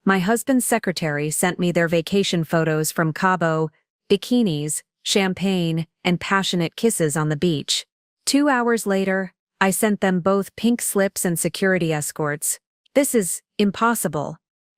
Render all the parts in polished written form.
My husband's secretary sent me their vacation photos from Cabo, bikinis, champagne, and passionate kisses on the beach. 2 hours later, I sent them both pink slips and security escorts. This is impossible,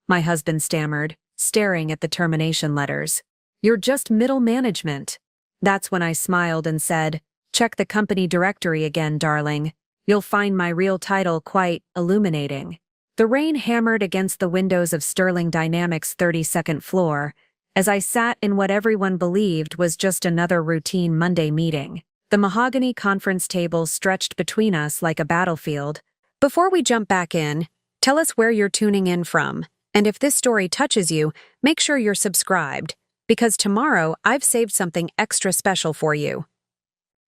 my husband stammered, staring at the termination letters. You're just middle management. That's when I smiled and said, check the company directory again, darling. You'll find my real title quite illuminating. The rain hammered against the windows of Sterling Dynamics' 32nd floor, as I sat in what everyone believed was just another routine Monday meeting. The mahogany conference table stretched between us like a battlefield. Before we jump back in, tell us where you're tuning in from, and if this story touches you, make sure you're subscribed, because tomorrow I've saved something extra special for you.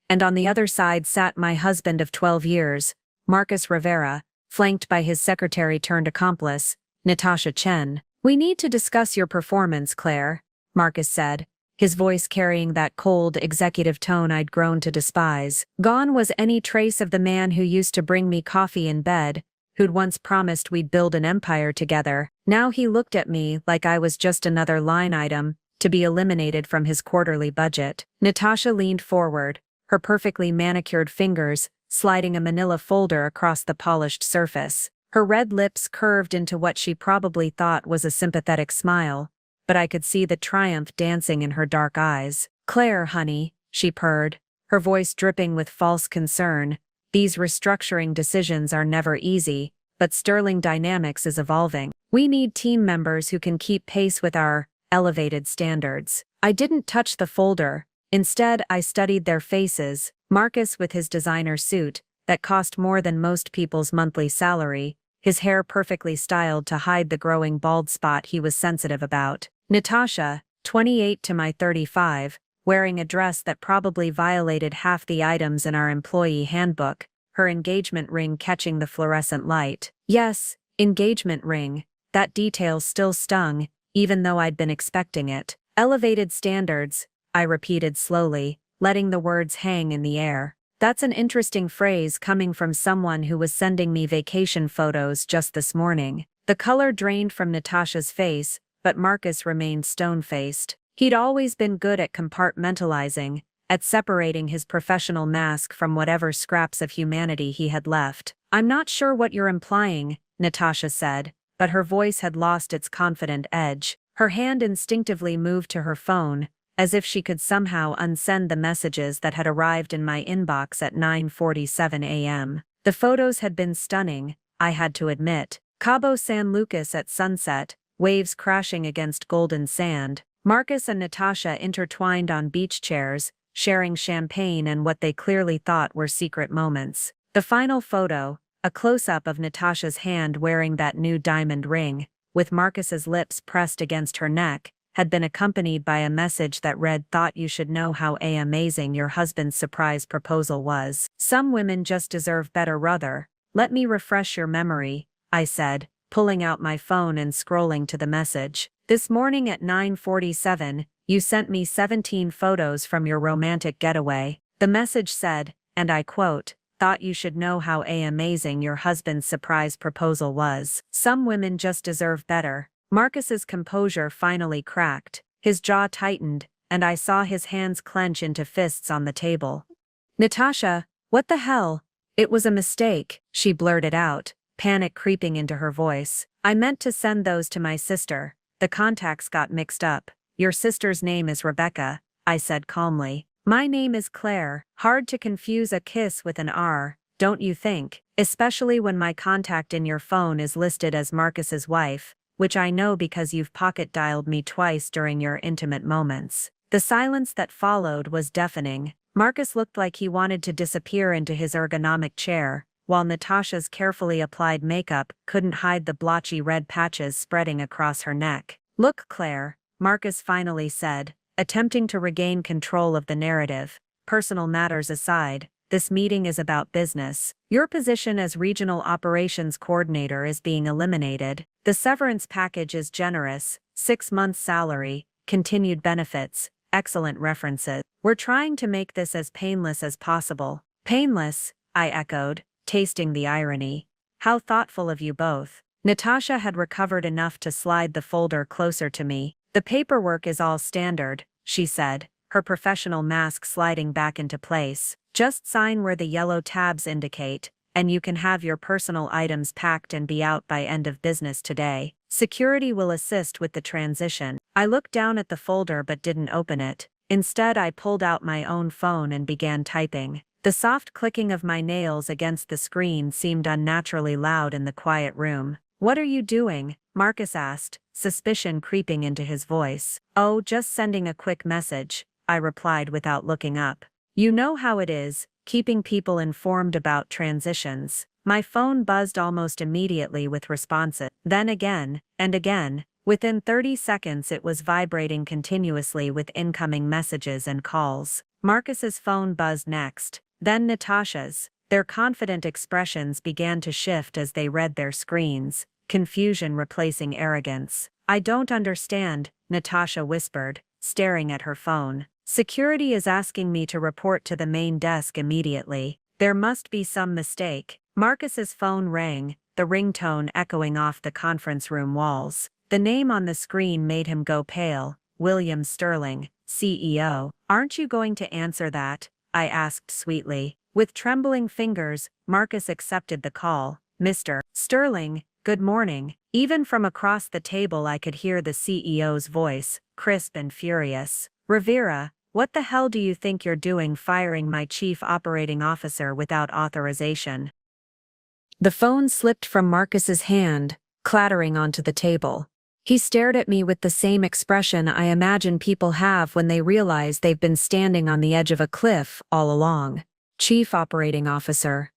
And on the other side sat my husband of 12 years, Marcus Rivera, flanked by his secretary-turned-accomplice, Natasha Chen. We need to discuss your performance, Claire, Marcus said, his voice carrying that cold, executive tone I'd grown to despise. Gone was any trace of the man who used to bring me coffee in bed, who'd once promised we'd build an empire together. Now he looked at me like I was just another line item, to be eliminated from his quarterly budget. Natasha leaned forward, her perfectly manicured fingers sliding a manila folder across the polished surface. Her red lips curved into what she probably thought was a sympathetic smile, but I could see the triumph dancing in her dark eyes. Claire, honey, she purred, her voice dripping with false concern. These restructuring decisions are never easy, but Sterling Dynamics is evolving. We need team members who can keep pace with our elevated standards. I didn't touch the folder. Instead, I studied their faces. Marcus with his designer suit, that cost more than most people's monthly salary, his hair perfectly styled to hide the growing bald spot he was sensitive about. Natasha, 28 to my 35, wearing a dress that probably violated half the items in our employee handbook, her engagement ring catching the fluorescent light. Yes, engagement ring. That detail still stung, even though I'd been expecting it. Elevated standards, I repeated slowly, letting the words hang in the air. That's an interesting phrase coming from someone who was sending me vacation photos just this morning. The color drained from Natasha's face, but Marcus remained stone-faced. He'd always been good at compartmentalizing, at separating his professional mask from whatever scraps of humanity he had left. I'm not sure what you're implying, Natasha said, but her voice had lost its confident edge. Her hand instinctively moved to her phone, as if she could somehow unsend the messages that had arrived in my inbox at 9:47 a.m. The photos had been stunning, I had to admit. Cabo San Lucas at sunset, waves crashing against golden sand. Marcus and Natasha intertwined on beach chairs, sharing champagne and what they clearly thought were secret moments. The final photo, a close-up of Natasha's hand wearing that new diamond ring, with Marcus's lips pressed against her neck, had been accompanied by a message that read, "Thought you should know how amazing your husband's surprise proposal was. Some women just deserve better, rather. Let me refresh your memory," I said, pulling out my phone and scrolling to the message. "This morning at 9:47, you sent me 17 photos from your romantic getaway." The message said, and I quote, "Thought you should know how amazing your husband's surprise proposal was. Some women just deserve better." Marcus's composure finally cracked, his jaw tightened, and I saw his hands clench into fists on the table. "Natasha, what the hell? It was a mistake," she blurted out, panic creeping into her voice. "I meant to send those to my sister. The contacts got mixed up. Your sister's name is Rebecca," I said calmly. "My name is Claire. Hard to confuse a kiss with an R, don't you think? Especially when my contact in your phone is listed as Marcus's wife, which I know because you've pocket-dialed me twice during your intimate moments." The silence that followed was deafening. Marcus looked like he wanted to disappear into his ergonomic chair, while Natasha's carefully applied makeup couldn't hide the blotchy red patches spreading across her neck. "Look, Claire," Marcus finally said, attempting to regain control of the narrative. "Personal matters aside, this meeting is about business. Your position as Regional Operations Coordinator is being eliminated. The severance package is generous, 6 months' salary, continued benefits, excellent references. We're trying to make this as painless as possible." "Painless," I echoed, tasting the irony. "How thoughtful of you both." Natasha had recovered enough to slide the folder closer to me. The paperwork is all standard, she said, her professional mask sliding back into place. Just sign where the yellow tabs indicate, and you can have your personal items packed and be out by end of business today. Security will assist with the transition. I looked down at the folder but didn't open it. Instead, I pulled out my own phone and began typing. The soft clicking of my nails against the screen seemed unnaturally loud in the quiet room. "What are you doing?" Marcus asked, suspicion creeping into his voice. "Oh, just sending a quick message," I replied without looking up. You know how it is, keeping people informed about transitions. My phone buzzed almost immediately with responses. Then again, and again. Within 30 seconds it was vibrating continuously with incoming messages and calls. Marcus's phone buzzed next, then Natasha's. Their confident expressions began to shift as they read their screens, confusion replacing arrogance. "I don't understand," Natasha whispered, staring at her phone. "Security is asking me to report to the main desk immediately. There must be some mistake." Marcus's phone rang, the ringtone echoing off the conference room walls. The name on the screen made him go pale. William Sterling, CEO. "Aren't you going to answer that?" I asked sweetly. With trembling fingers, Marcus accepted the call. "Mr. Sterling, good morning." Even from across the table I could hear the CEO's voice, crisp and furious. "Rivera, what the hell do you think you're doing firing my chief operating officer without authorization?" The phone slipped from Marcus's hand, clattering onto the table. He stared at me with the same expression I imagine people have when they realize they've been standing on the edge of a cliff all along. "Chief Operating Officer,"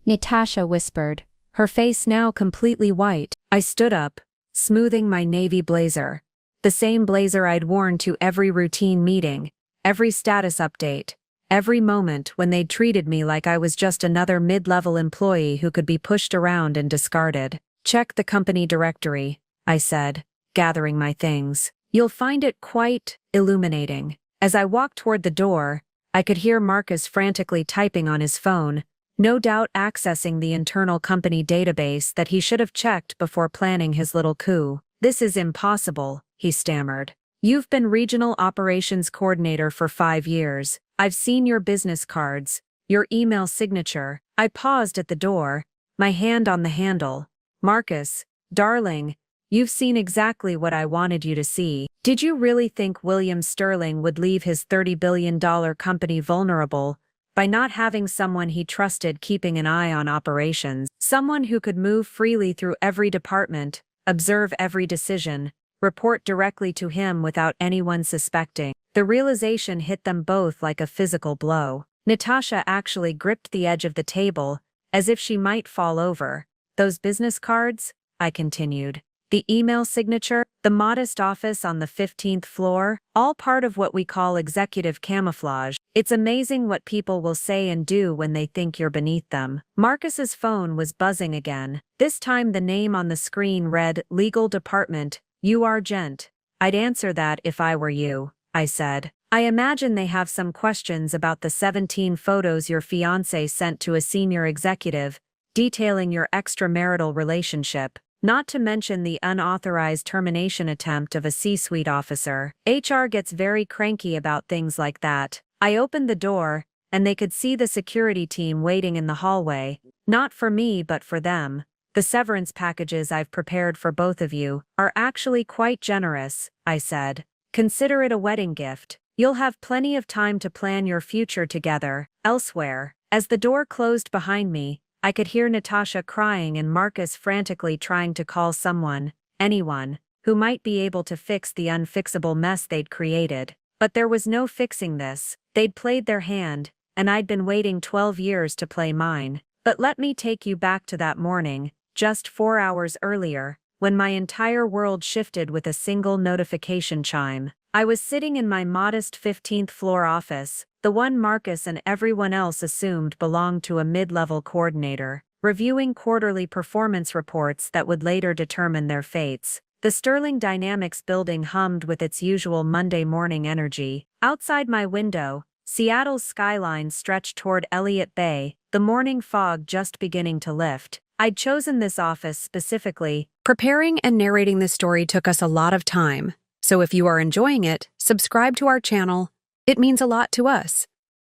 Natasha whispered, her face now completely white. I stood up, smoothing my navy blazer. The same blazer I'd worn to every routine meeting, every status update, every moment when they'd treated me like I was just another mid-level employee who could be pushed around and discarded. "Check the company directory," I said, gathering my things. "You'll find it quite illuminating." As I walked toward the door, I could hear Marcus frantically typing on his phone, no doubt accessing the internal company database that he should have checked before planning his little coup. "This is impossible," he stammered. "You've been regional operations coordinator for 5 years. I've seen your business cards, your email signature." I paused at the door, my hand on the handle. "Marcus, darling, you've seen exactly what I wanted you to see. Did you really think William Sterling would leave his $30 billion company vulnerable by not having someone he trusted keeping an eye on operations? Someone who could move freely through every department, observe every decision, report directly to him without anyone suspecting." The realization hit them both like a physical blow. Natasha actually gripped the edge of the table, as if she might fall over. "Those business cards?" I continued. "The email signature, the modest office on the 15th floor, all part of what we call executive camouflage. It's amazing what people will say and do when they think you're beneath them." Marcus's phone was buzzing again. This time the name on the screen read, "Legal Department, UR Gent." "I'd answer that if I were you," I said. "I imagine they have some questions about the 17 photos your fiancé sent to a senior executive, detailing your extramarital relationship. Not to mention the unauthorized termination attempt of a C-suite officer. HR gets very cranky about things like that." I opened the door, and they could see the security team waiting in the hallway. "Not for me but for them. The severance packages I've prepared for both of you are actually quite generous," I said. "Consider it a wedding gift. You'll have plenty of time to plan your future together, elsewhere." As the door closed behind me, I could hear Natasha crying and Marcus frantically trying to call someone, anyone, who might be able to fix the unfixable mess they'd created. But there was no fixing this. They'd played their hand, and I'd been waiting 12 years to play mine. But let me take you back to that morning, just 4 hours earlier, when my entire world shifted with a single notification chime. I was sitting in my modest 15th floor office, the one Marcus and everyone else assumed belonged to a mid-level coordinator, reviewing quarterly performance reports that would later determine their fates. The Sterling Dynamics building hummed with its usual Monday morning energy. Outside my window, Seattle's skyline stretched toward Elliott Bay, the morning fog just beginning to lift. I'd chosen this office specifically. Preparing and narrating this story took us a lot of time, so if you are enjoying it, subscribe to our channel. It means a lot to us.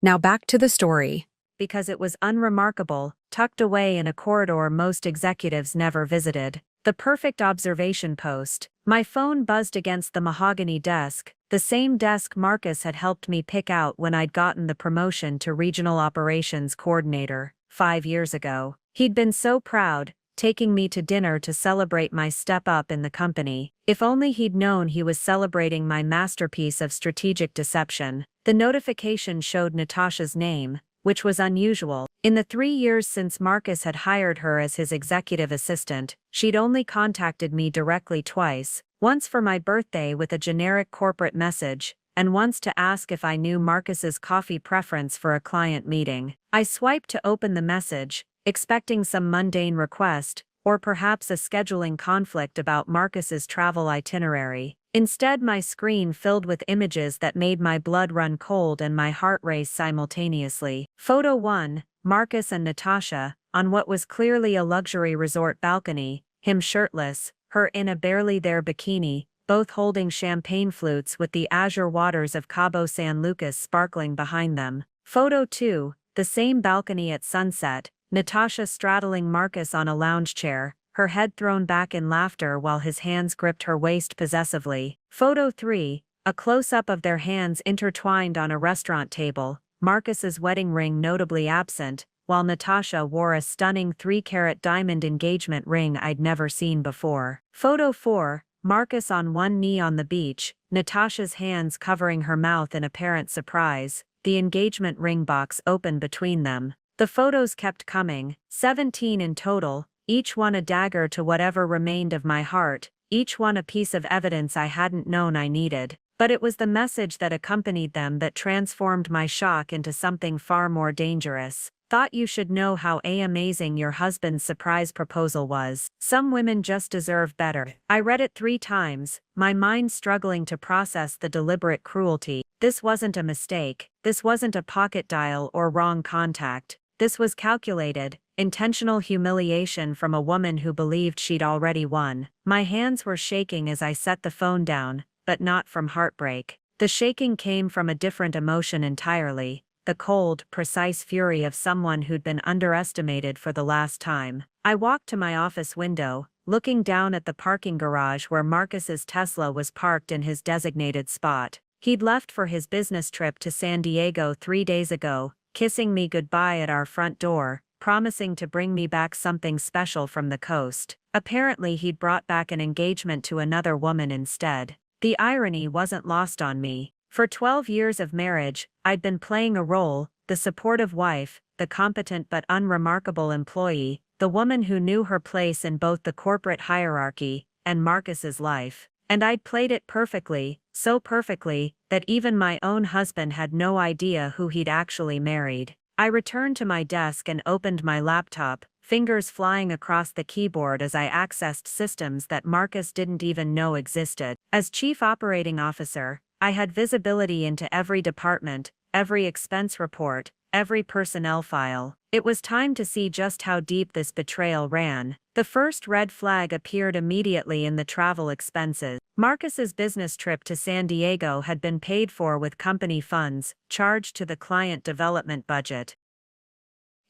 Now back to the story. Because it was unremarkable, tucked away in a corridor most executives never visited. The perfect observation post. My phone buzzed against the mahogany desk, the same desk Marcus had helped me pick out when I'd gotten the promotion to Regional Operations Coordinator 5 years ago. He'd been so proud, taking me to dinner to celebrate my step up in the company. If only he'd known he was celebrating my masterpiece of strategic deception. The notification showed Natasha's name, which was unusual. In the 3 years since Marcus had hired her as his executive assistant, she'd only contacted me directly twice, once for my birthday with a generic corporate message, and once to ask if I knew Marcus's coffee preference for a client meeting. I swiped to open the message, expecting some mundane request, or perhaps a scheduling conflict about Marcus's travel itinerary. Instead, my screen filled with images that made my blood run cold and my heart race simultaneously. Photo 1, Marcus and Natasha, on what was clearly a luxury resort balcony, him shirtless, her in a barely there bikini, both holding champagne flutes with the azure waters of Cabo San Lucas sparkling behind them. Photo 2, the same balcony at sunset, Natasha straddling Marcus on a lounge chair, her head thrown back in laughter while his hands gripped her waist possessively. Photo 3, a close-up of their hands intertwined on a restaurant table, Marcus's wedding ring notably absent, while Natasha wore a stunning 3-carat diamond engagement ring I'd never seen before. Photo 4, Marcus on one knee on the beach, Natasha's hands covering her mouth in apparent surprise, the engagement ring box open between them. The photos kept coming, 17 in total, each one a dagger to whatever remained of my heart, each one a piece of evidence I hadn't known I needed. But it was the message that accompanied them that transformed my shock into something far more dangerous. Thought you should know how amazing your husband's surprise proposal was. Some women just deserve better. I read it 3 times, my mind struggling to process the deliberate cruelty. This wasn't a mistake. This wasn't a pocket dial or wrong contact. This was calculated, intentional humiliation from a woman who believed she'd already won. My hands were shaking as I set the phone down, but not from heartbreak. The shaking came from a different emotion entirely, the cold, precise fury of someone who'd been underestimated for the last time. I walked to my office window, looking down at the parking garage where Marcus's Tesla was parked in his designated spot. He'd left for his business trip to San Diego 3 days ago, kissing me goodbye at our front door, promising to bring me back something special from the coast. Apparently he'd brought back an engagement to another woman instead. The irony wasn't lost on me. For 12 years of marriage, I'd been playing a role, the supportive wife, the competent but unremarkable employee, the woman who knew her place in both the corporate hierarchy and Marcus's life. And I'd played it perfectly, so perfectly, that even my own husband had no idea who he'd actually married. I returned to my desk and opened my laptop, fingers flying across the keyboard as I accessed systems that Marcus didn't even know existed. As Chief Operating Officer, I had visibility into every department, every expense report, every personnel file. It was time to see just how deep this betrayal ran. The first red flag appeared immediately in the travel expenses. Marcus's business trip to San Diego had been paid for with company funds, charged to the client development budget.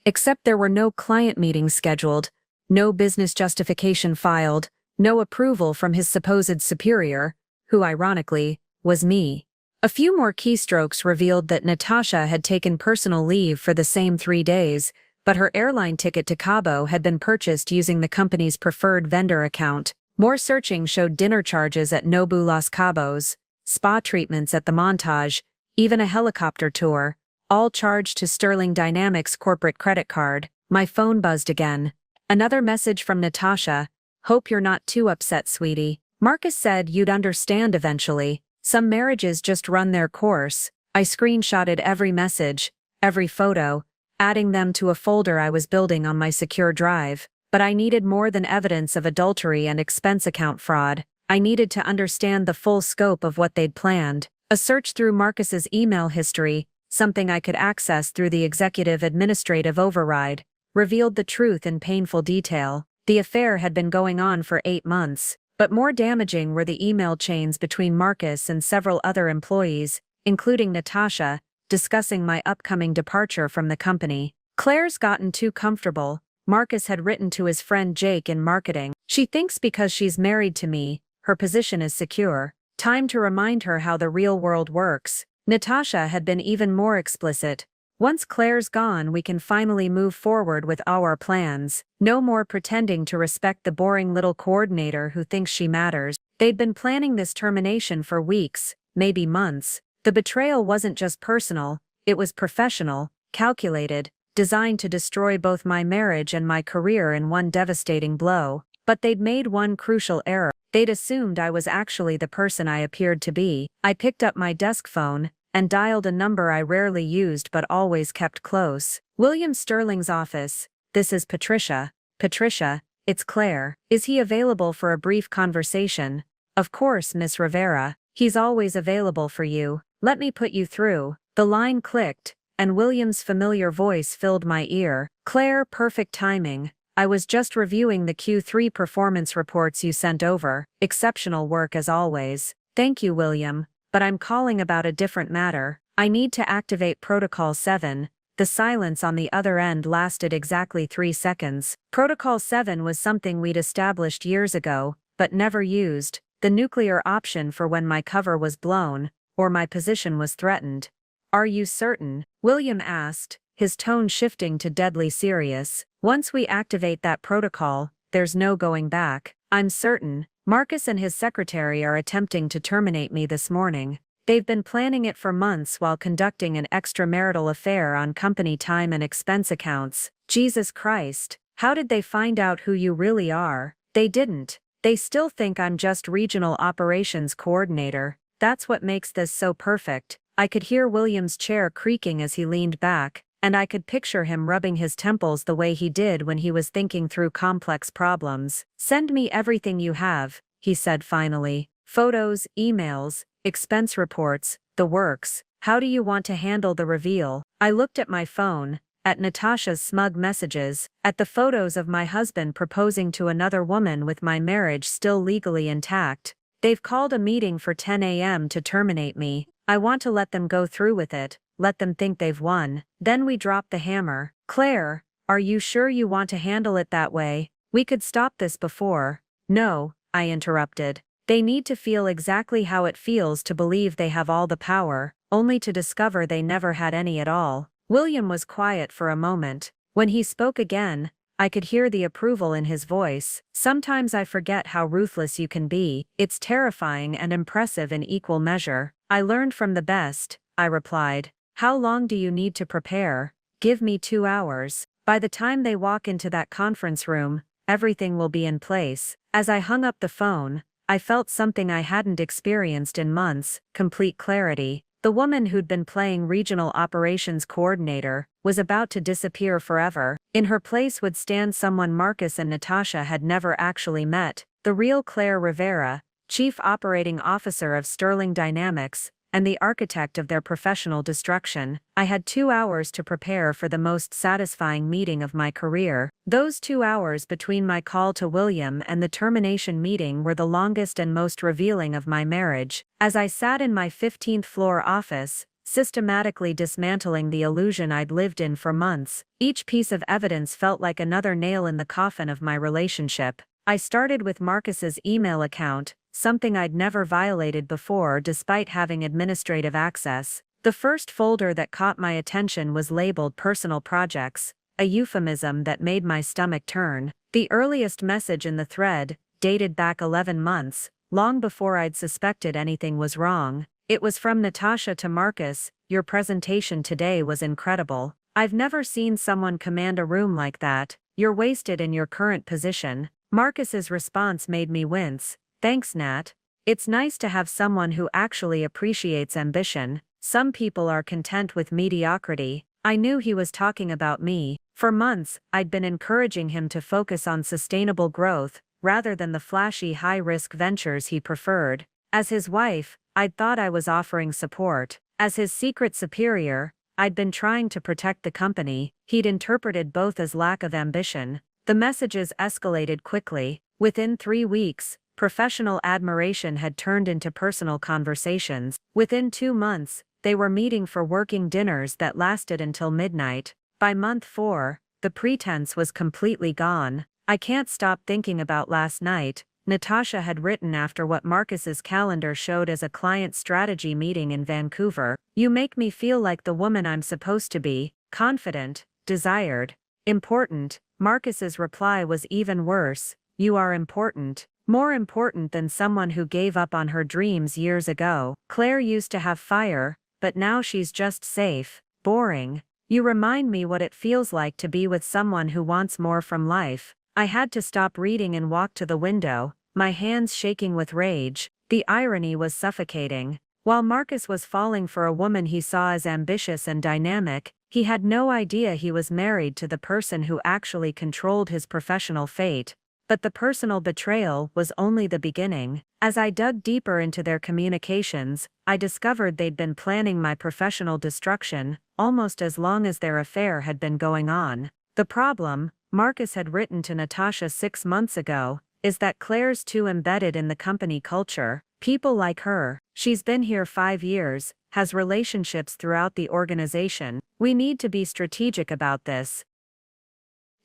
Except there were no client meetings scheduled, no business justification filed, no approval from his supposed superior, who ironically, was me. A few more keystrokes revealed that Natasha had taken personal leave for the same 3 days, but her airline ticket to Cabo had been purchased using the company's preferred vendor account. More searching showed dinner charges at Nobu Los Cabos, spa treatments at the Montage, even a helicopter tour, all charged to Sterling Dynamics' corporate credit card. My phone buzzed again. Another message from Natasha. Hope you're not too upset, sweetie. Marcus said you'd understand eventually. Some marriages just run their course. I screenshotted every message, every photo, adding them to a folder I was building on my secure drive. But I needed more than evidence of adultery and expense account fraud. I needed to understand the full scope of what they'd planned. A search through Marcus's email history, something I could access through the executive administrative override, revealed the truth in painful detail. The affair had been going on for 8 months, but more damaging were the email chains between Marcus and several other employees, including Natasha, discussing my upcoming departure from the company. Claire's gotten too comfortable, Marcus had written to his friend Jake in marketing. She thinks because she's married to me, her position is secure. Time to remind her how the real world works. Natasha had been even more explicit. Once Claire's gone, we can finally move forward with our plans. No more pretending to respect the boring little coordinator who thinks she matters. They'd been planning this termination for weeks, maybe months. The betrayal wasn't just personal, it was professional, calculated, designed to destroy both my marriage and my career in one devastating blow. But they'd made one crucial error. They'd assumed I was actually the person I appeared to be. I picked up my desk phone and dialed a number I rarely used but always kept close. William Sterling's office. This is Patricia. Patricia, it's Claire. Is he available for a brief conversation? Of course, Miss Rivera. He's always available for you. Let me put you through. The line clicked, and William's familiar voice filled my ear. Claire, perfect timing. I was just reviewing the Q3 performance reports you sent over. Exceptional work as always. Thank you, William. But I'm calling about a different matter. I need to activate Protocol 7. The silence on the other end lasted exactly 3 seconds. Protocol 7 was something we'd established years ago, but never used. The nuclear option for when my cover was blown, or my position was threatened. Are you certain? William asked, his tone shifting to deadly serious. Once we activate that protocol, there's no going back. I'm certain. Marcus and his secretary are attempting to terminate me this morning. They've been planning it for months while conducting an extramarital affair on company time and expense accounts. Jesus Christ, how did they find out who you really are? They didn't. They still think I'm just regional operations coordinator. That's what makes this so perfect. I could hear William's chair creaking as he leaned back, and I could picture him rubbing his temples the way he did when he was thinking through complex problems. Send me everything you have, he said finally. Photos, emails, expense reports, the works. How do you want to handle the reveal? I looked at my phone, at Natasha's smug messages, at the photos of my husband proposing to another woman with my marriage still legally intact. They've called a meeting for 10 a.m. to terminate me. I want to let them go through with it, let them think they've won. Then we drop the hammer. Claire, are you sure you want to handle it that way? We could stop this before. No, I interrupted. They need to feel exactly how it feels to believe they have all the power, only to discover they never had any at all. William was quiet for a moment. When he spoke again, I could hear the approval in his voice. Sometimes I forget how ruthless you can be. It's terrifying and impressive in equal measure. I learned from the best, I replied. How long do you need to prepare? Give me 2 hours. By the time they walk into that conference room, everything will be in place. As I hung up the phone, I felt something I hadn't experienced in months, complete clarity. The woman who'd been playing regional operations coordinator was about to disappear forever. In her place would stand someone Marcus and Natasha had never actually met, the real Claire Rivera, Chief Operating Officer of Sterling Dynamics, and the architect of their professional destruction. I had 2 hours to prepare for the most satisfying meeting of my career. Those 2 hours between my call to William and the termination meeting were the longest and most revealing of my marriage. As I sat in my 15th floor office, systematically dismantling the illusion I'd lived in for months, each piece of evidence felt like another nail in the coffin of my relationship. I started with Marcus's email account, something I'd never violated before despite having administrative access. The first folder that caught my attention was labeled Personal Projects, a euphemism that made my stomach turn. The earliest message in the thread, dated back 11 months, long before I'd suspected anything was wrong. It was from Natasha to Marcus. Your presentation today was incredible. I've never seen someone command a room like that. You're wasted in your current position. Marcus's response made me wince. Thanks, Nat. It's nice to have someone who actually appreciates ambition. Some people are content with mediocrity. I knew he was talking about me. For months, I'd been encouraging him to focus on sustainable growth, rather than the flashy high-risk ventures he preferred. As his wife, I'd thought I was offering support. As his secret superior, I'd been trying to protect the company. He'd interpreted both as lack of ambition. The messages escalated quickly. Within 3 weeks, professional admiration had turned into personal conversations. Within 2 months, they were meeting for working dinners that lasted until midnight. By month 4, the pretense was completely gone. "I can't stop thinking about last night," Natasha had written after what Marcus's calendar showed as a client strategy meeting in Vancouver. "You make me feel like the woman I'm supposed to be, confident, desired, important." Marcus's reply was even worse. "You are important. More important than someone who gave up on her dreams years ago. Claire used to have fire, but now she's just safe, boring. You remind me what it feels like to be with someone who wants more from life." I had to stop reading and walk to the window, my hands shaking with rage. The irony was suffocating. While Marcus was falling for a woman he saw as ambitious and dynamic, he had no idea he was married to the person who actually controlled his professional fate. But the personal betrayal was only the beginning. As I dug deeper into their communications, I discovered they'd been planning my professional destruction almost as long as their affair had been going on. The problem, Marcus had written to Natasha 6 months ago, is that Claire's too embedded in the company culture. People like her. She's been here 5 years, has relationships throughout the organization. We need to be strategic about this.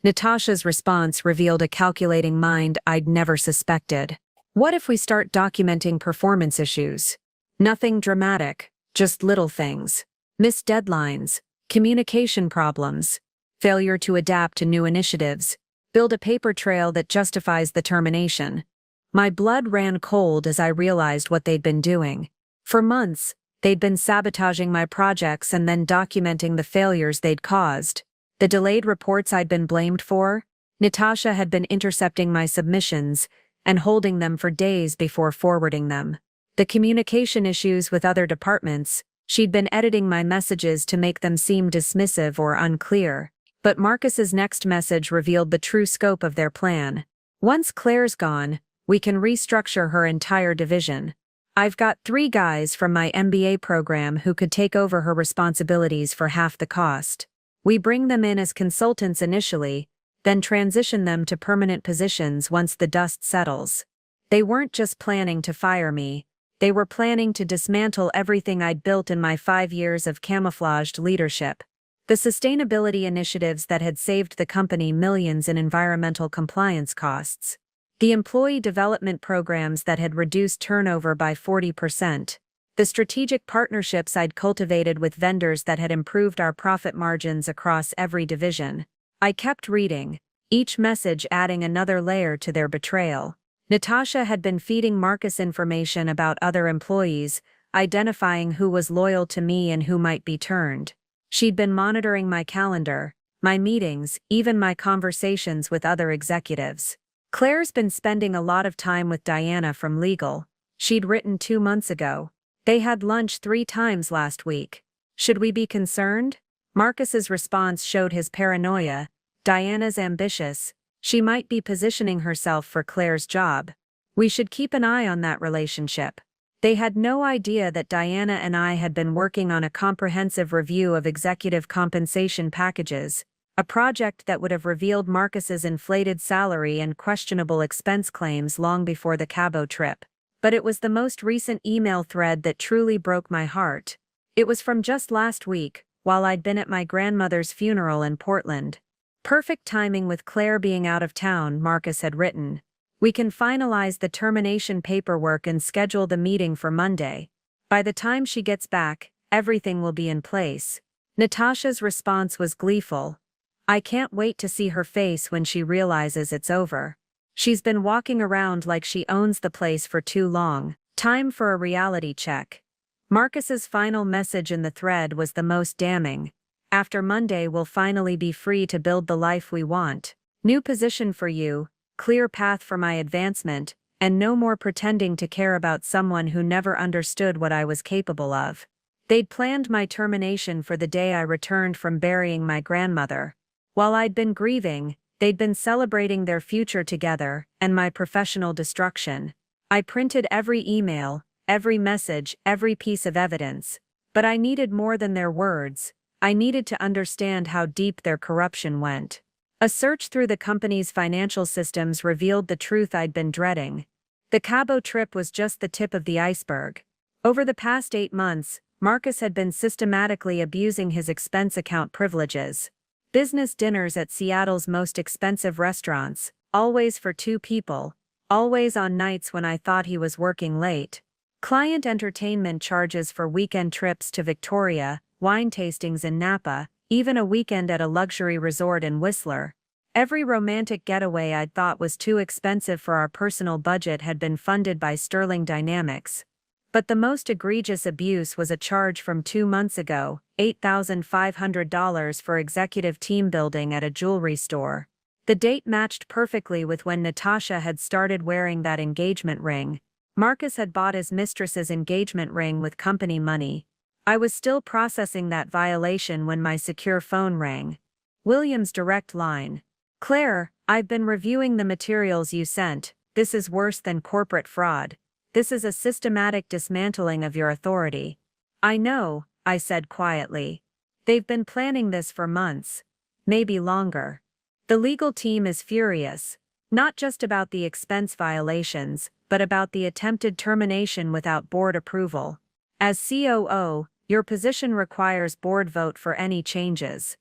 Natasha's response revealed a calculating mind I'd never suspected. "What if we start documenting performance issues? Nothing dramatic, just little things. Missed deadlines, communication problems, failure to adapt to new initiatives. Build a paper trail that justifies the termination." My blood ran cold as I realized what they'd been doing. For months, they'd been sabotaging my projects and then documenting the failures they'd caused. The delayed reports I'd been blamed for, Natasha had been intercepting my submissions and holding them for days before forwarding them. The communication issues with other departments, she'd been editing my messages to make them seem dismissive or unclear. But Marcus's next message revealed the true scope of their plan. "Once Claire's gone, we can restructure her entire division. I've got 3 guys from my MBA program who could take over her responsibilities for half the cost. We bring them in as consultants initially, then transition them to permanent positions once the dust settles." They weren't just planning to fire me, they were planning to dismantle everything I'd built in my 5 years of camouflaged leadership. The sustainability initiatives that had saved the company millions in environmental compliance costs. The employee development programs that had reduced turnover by 40%. The strategic partnerships I'd cultivated with vendors that had improved our profit margins across every division. I kept reading, each message adding another layer to their betrayal. Natasha had been feeding Marcus information about other employees, identifying who was loyal to me and who might be turned. She'd been monitoring my calendar, my meetings, even my conversations with other executives. "Claire's been spending a lot of time with Diana from legal," she'd written 2 months ago. "They had lunch 3 times last week. Should we be concerned?" Marcus's response showed his paranoia. "Diana's ambitious. She might be positioning herself for Claire's job. We should keep an eye on that relationship." They had no idea that Diana and I had been working on a comprehensive review of executive compensation packages, a project that would have revealed Marcus's inflated salary and questionable expense claims long before the Cabo trip. But it was the most recent email thread that truly broke my heart. It was from just last week, while I'd been at my grandmother's funeral in Portland. "Perfect timing with Claire being out of town," Marcus had written. "We can finalize the termination paperwork and schedule the meeting for Monday. By the time she gets back, everything will be in place." Natasha's response was gleeful. "I can't wait to see her face when she realizes it's over. She's been walking around like she owns the place for too long. Time for a reality check." Marcus's final message in the thread was the most damning. "After Monday we'll finally be free to build the life we want. New position for you, clear path for my advancement, and no more pretending to care about someone who never understood what I was capable of." They'd planned my termination for the day I returned from burying my grandmother. While I'd been grieving, they'd been celebrating their future together and my professional destruction. I printed every email, every message, every piece of evidence. But I needed more than their words. I needed to understand how deep their corruption went. A search through the company's financial systems revealed the truth I'd been dreading. The Cabo trip was just the tip of the iceberg. Over the past 8 months, Marcus had been systematically abusing his expense account privileges. Business dinners at Seattle's most expensive restaurants, always for 2 people, always on nights when I thought he was working late. Client entertainment charges for weekend trips to Victoria, wine tastings in Napa, even a weekend at a luxury resort in Whistler. Every romantic getaway I'd thought was too expensive for our personal budget had been funded by Sterling Dynamics. But the most egregious abuse was a charge from 2 months ago, $8,500 for executive team building at a jewelry store. The date matched perfectly with when Natasha had started wearing that engagement ring. Marcus had bought his mistress's engagement ring with company money. I was still processing that violation when my secure phone rang. William's direct line. "Claire, I've been reviewing the materials you sent. This is worse than corporate fraud. This is a systematic dismantling of your authority." "I know," I said quietly. "They've been planning this for months. Maybe longer." The legal team is furious. Not just about the expense violations, but about the attempted termination without board approval. As COO, your position requires board vote for any changes.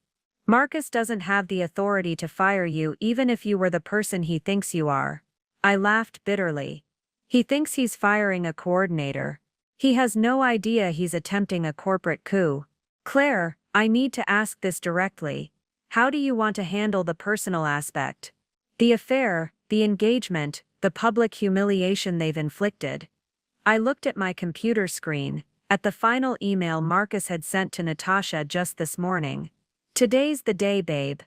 Marcus doesn't have the authority to fire you even if you were the person he thinks you are. I laughed bitterly. He thinks he's firing a coordinator. He has no idea he's attempting a corporate coup. "Claire, I need to ask this directly. How do you want to handle the personal aspect? The affair, the engagement, the public humiliation they've inflicted." I looked at my computer screen, at the final email Marcus had sent to Natasha just this morning. "Today's the day, babe.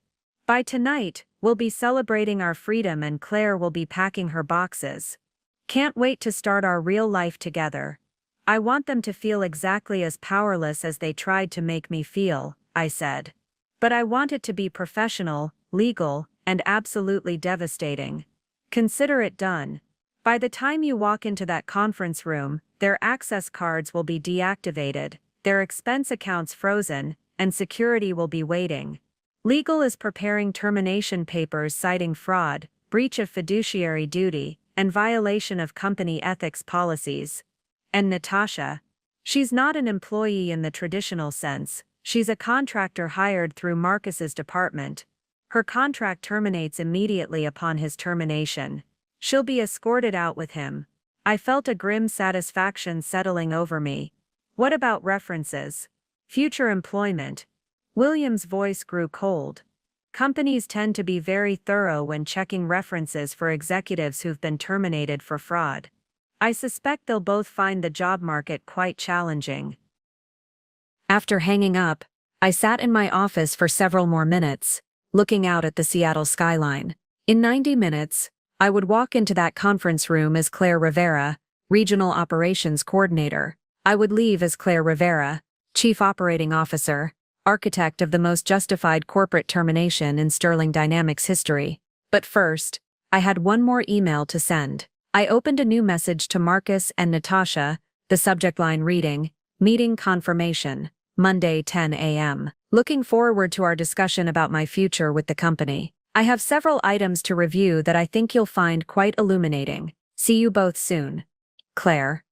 By tonight, we'll be celebrating our freedom and Claire will be packing her boxes. Can't wait to start our real life together. I want them to feel exactly as powerless as they tried to make me feel," I said. "But I want it to be professional, legal, and absolutely devastating. Consider it done. By the time you walk into that conference room, their access cards will be deactivated, their expense accounts frozen, and security will be waiting. Legal is preparing termination papers citing fraud, breach of fiduciary duty, and violation of company ethics policies. And Natasha? She's not an employee in the traditional sense, she's a contractor hired through Marcus's department. Her contract terminates immediately upon his termination. She'll be escorted out with him." I felt a grim satisfaction settling over me. "What about references? Future employment?" William's voice grew cold. "Companies tend to be very thorough when checking references for executives who've been terminated for fraud. I suspect they'll both find the job market quite challenging." After hanging up, I sat in my office for several more minutes, looking out at the Seattle skyline. In 90 minutes, I would walk into that conference room as Claire Rivera, Regional Operations Coordinator. I would leave as Claire Rivera, Chief Operating Officer, architect of the most justified corporate termination in Sterling Dynamics history. But first, I had one more email to send. I opened a new message to Marcus and Natasha, the subject line reading, "Meeting Confirmation, Monday 10 a.m. Looking forward to our discussion about my future with the company. I have several items to review that I think you'll find quite illuminating. See you both soon. Claire."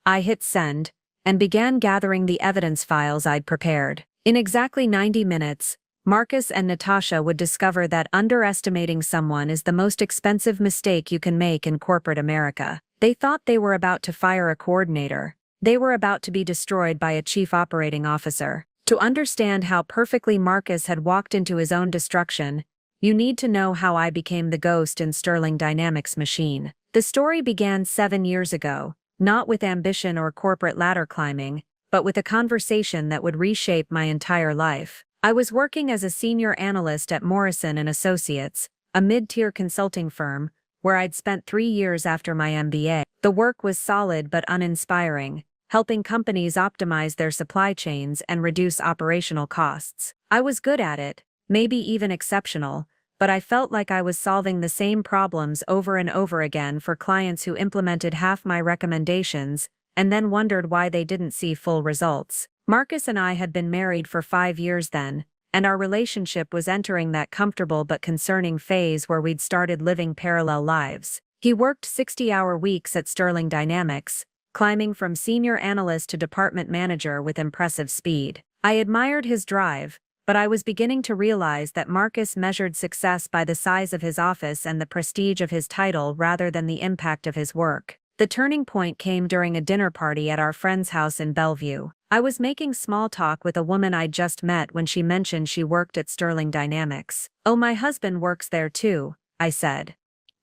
I hit send, and began gathering the evidence files I'd prepared. In exactly 90 minutes, Marcus and Natasha would discover that underestimating someone is the most expensive mistake you can make in corporate America. They thought they were about to fire a coordinator. They were about to be destroyed by a chief operating officer. To understand how perfectly Marcus had walked into his own destruction, you need to know how I became the ghost in Sterling Dynamics' machine. The story began 7 years ago, not with ambition or corporate ladder climbing, but with a conversation that would reshape my entire life. I was working as a senior analyst at Morrison & Associates, a mid-tier consulting firm, where I'd spent 3 years after my MBA. The work was solid but uninspiring, helping companies optimize their supply chains and reduce operational costs. I was good at it, maybe even exceptional, but I felt like I was solving the same problems over and over again for clients who implemented half my recommendations and then wondered why they didn't see full results. Marcus and I had been married for 5 years then, and our relationship was entering that comfortable but concerning phase where we'd started living parallel lives. He worked 60-hour weeks at Sterling Dynamics, climbing from senior analyst to department manager with impressive speed. I admired his drive, but I was beginning to realize that Marcus measured success by the size of his office and the prestige of his title rather than the impact of his work. The turning point came during a dinner party at our friend's house in Bellevue. I was making small talk with a woman I'd just met when she mentioned she worked at Sterling Dynamics. "Oh, my husband works there too," I said.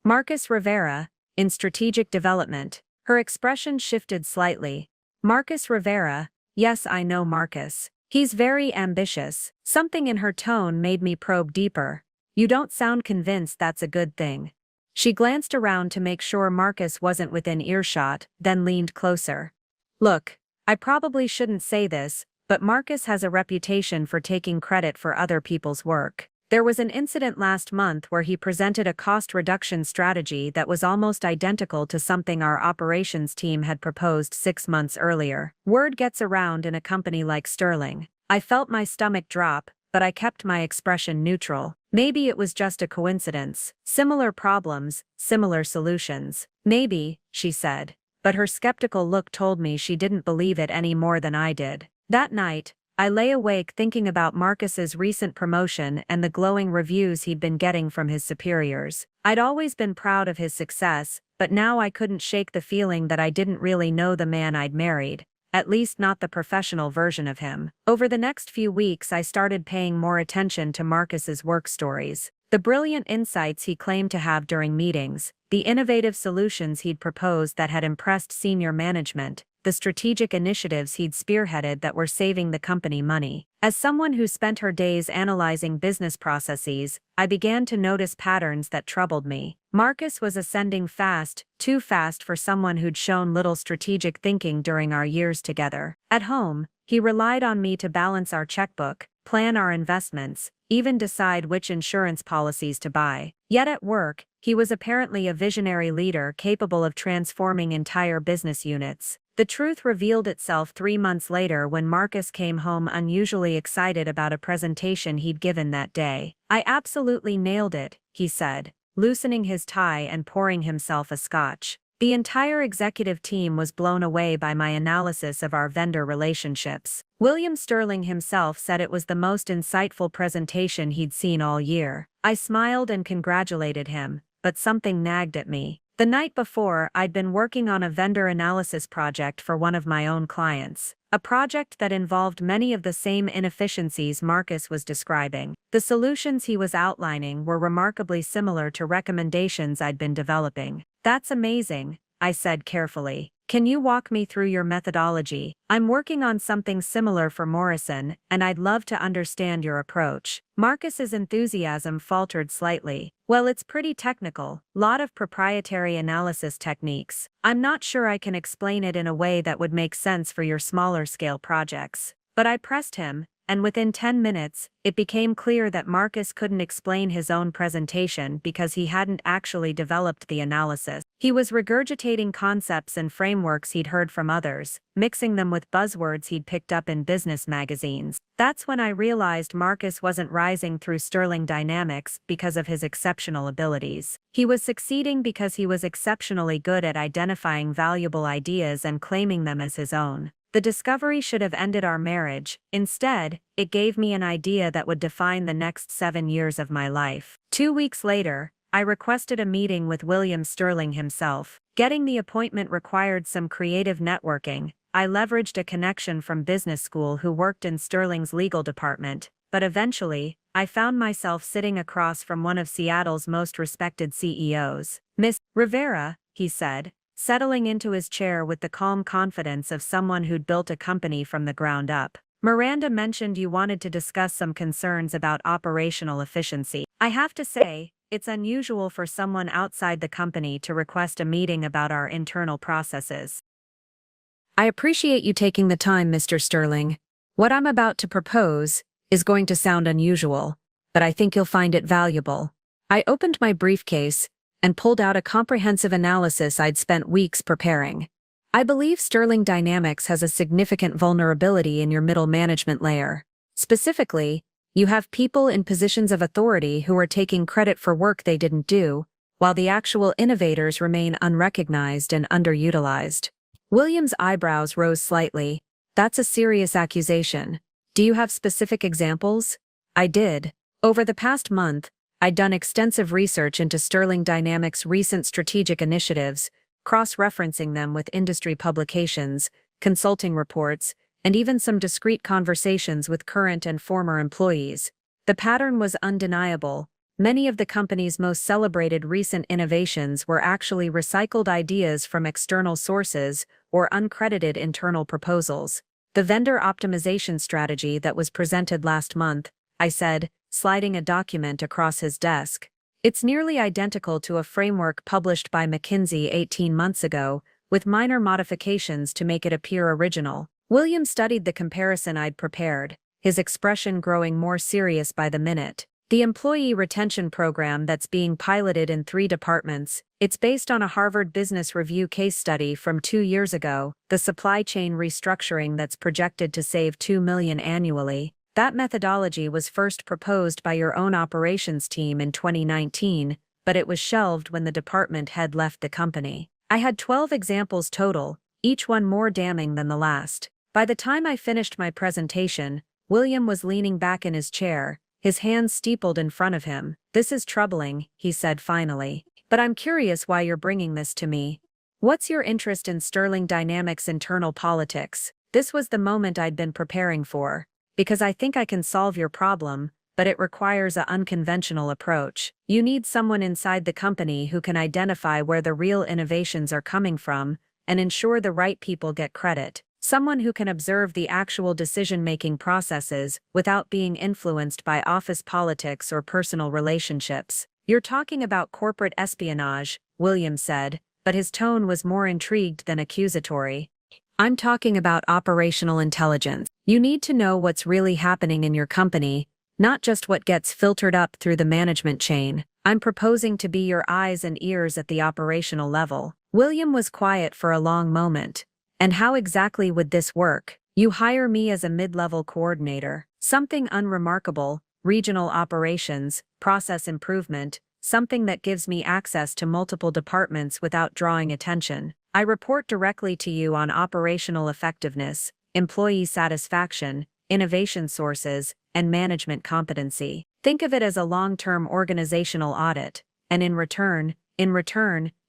"Marcus Rivera, in strategic development." Her expression shifted slightly. "Marcus Rivera, yes, I know Marcus. He's very ambitious." Something in her tone made me probe deeper. "You don't sound convinced that's a good thing." She glanced around to make sure Marcus wasn't within earshot, then leaned closer. "Look, I probably shouldn't say this, but Marcus has a reputation for taking credit for other people's work. There was an incident last month where he presented a cost reduction strategy that was almost identical to something our operations team had proposed 6 months earlier. Word gets around in a company like Sterling." I felt my stomach drop, but I kept my expression neutral. Maybe it was just a coincidence. Similar problems, similar solutions. "Maybe," she said. But her skeptical look told me she didn't believe it any more than I did. That night, I lay awake thinking about Marcus's recent promotion and the glowing reviews he'd been getting from his superiors. I'd always been proud of his success, but now I couldn't shake the feeling that I didn't really know the man I'd married. At least not the professional version of him. Over the next few weeks I started paying more attention to Marcus's work stories. The brilliant insights he claimed to have during meetings, the innovative solutions he'd proposed that had impressed senior management, the strategic initiatives he'd spearheaded that were saving the company money. As someone who spent her days analyzing business processes, I began to notice patterns that troubled me. Marcus was ascending fast, too fast for someone who'd shown little strategic thinking during our years together. At home, he relied on me to balance our checkbook, plan our investments, even decide which insurance policies to buy. Yet at work, he was apparently a visionary leader capable of transforming entire business units. The truth revealed itself 3 months later when Marcus came home unusually excited about a presentation he'd given that day. "I absolutely nailed it," he said, loosening his tie and pouring himself a scotch. The entire executive team was blown away by my analysis of our vendor relationships. William Sterling himself said it was the most insightful presentation he'd seen all year. I smiled and congratulated him, but something nagged at me. The night before, I'd been working on a vendor analysis project for one of my own clients, a project that involved many of the same inefficiencies Marcus was describing. The solutions he was outlining were remarkably similar to recommendations I'd been developing. "That's amazing," I said carefully. "Can you walk me through your methodology? I'm working on something similar for Morrison, and I'd love to understand your approach." Marcus's enthusiasm faltered slightly. "Well, it's pretty technical, lot of proprietary analysis techniques. I'm not sure I can explain it in a way that would make sense for your smaller scale projects." But I pressed him, and within 10 minutes, it became clear that Marcus couldn't explain his own presentation because he hadn't actually developed the analysis. He was regurgitating concepts and frameworks he'd heard from others, mixing them with buzzwords he'd picked up in business magazines. That's when I realized Marcus wasn't rising through Sterling Dynamics because of his exceptional abilities. He was succeeding because he was exceptionally good at identifying valuable ideas and claiming them as his own. The discovery should have ended our marriage. Instead, it gave me an idea that would define the next 7 years of my life. 2 weeks later, I requested a meeting with William Sterling himself. Getting the appointment required some creative networking. I leveraged a connection from business school who worked in Sterling's legal department, but eventually, I found myself sitting across from one of Seattle's most respected CEOs. "Miss Rivera," he said, settling into his chair with the calm confidence of someone who'd built a company from the ground up. "Miranda mentioned you wanted to discuss some concerns about operational efficiency. I have to say, it's unusual for someone outside the company to request a meeting about our internal processes." "I appreciate you taking the time, Mr. Sterling. What I'm about to propose is going to sound unusual, but I think you'll find it valuable." I opened my briefcase and pulled out a comprehensive analysis I'd spent weeks preparing. I believe Sterling Dynamics has a significant vulnerability in your middle management layer. Specifically, you have people in positions of authority who are taking credit for work they didn't do, while the actual innovators remain unrecognized and underutilized. William's eyebrows rose slightly. That's a serious accusation. Do you have specific examples? I did. Over the past month, I'd done extensive research into Sterling Dynamics' recent strategic initiatives, cross-referencing them with industry publications, consulting reports, and even some discreet conversations with current and former employees. The pattern was undeniable. Many of the company's most celebrated recent innovations were actually recycled ideas from external sources or uncredited internal proposals. The vendor optimization strategy that was presented last month, I said, sliding a document across his desk. It's nearly identical to a framework published by McKinsey 18 months ago, with minor modifications to make it appear original. William studied the comparison I'd prepared, his expression growing more serious by the minute. The employee retention program that's being piloted in 3 departments, it's based on a Harvard Business Review case study from 2 years ago, the supply chain restructuring that's projected to save $2 million annually. That methodology was first proposed by your own operations team in 2019, but it was shelved when the department head left the company. I had 12 examples total, each one more damning than the last. By the time I finished my presentation, William was leaning back in his chair, his hands steepled in front of him. "This is troubling," he said finally. "But I'm curious why you're bringing this to me. What's your interest in Sterling Dynamics' internal politics?" This was the moment I'd been preparing for. "Because I think I can solve your problem, but it requires an unconventional approach. You need someone inside the company who can identify where the real innovations are coming from and ensure the right people get credit. Someone who can observe the actual decision-making processes without being influenced by office politics or personal relationships." "You're talking about corporate espionage," William said, but his tone was more intrigued than accusatory. "I'm talking about operational intelligence. You need to know what's really happening in your company, not just what gets filtered up through the management chain. I'm proposing to be your eyes and ears at the operational level." William was quiet for a long moment. "And how exactly would this work? You hire me as a mid-level coordinator. Something unremarkable, regional operations, process improvement, something that gives me access to multiple departments without drawing attention. I report directly to you on operational effectiveness, employee satisfaction, innovation sources, and management competency. Think of it as a long-term organizational audit, and in return,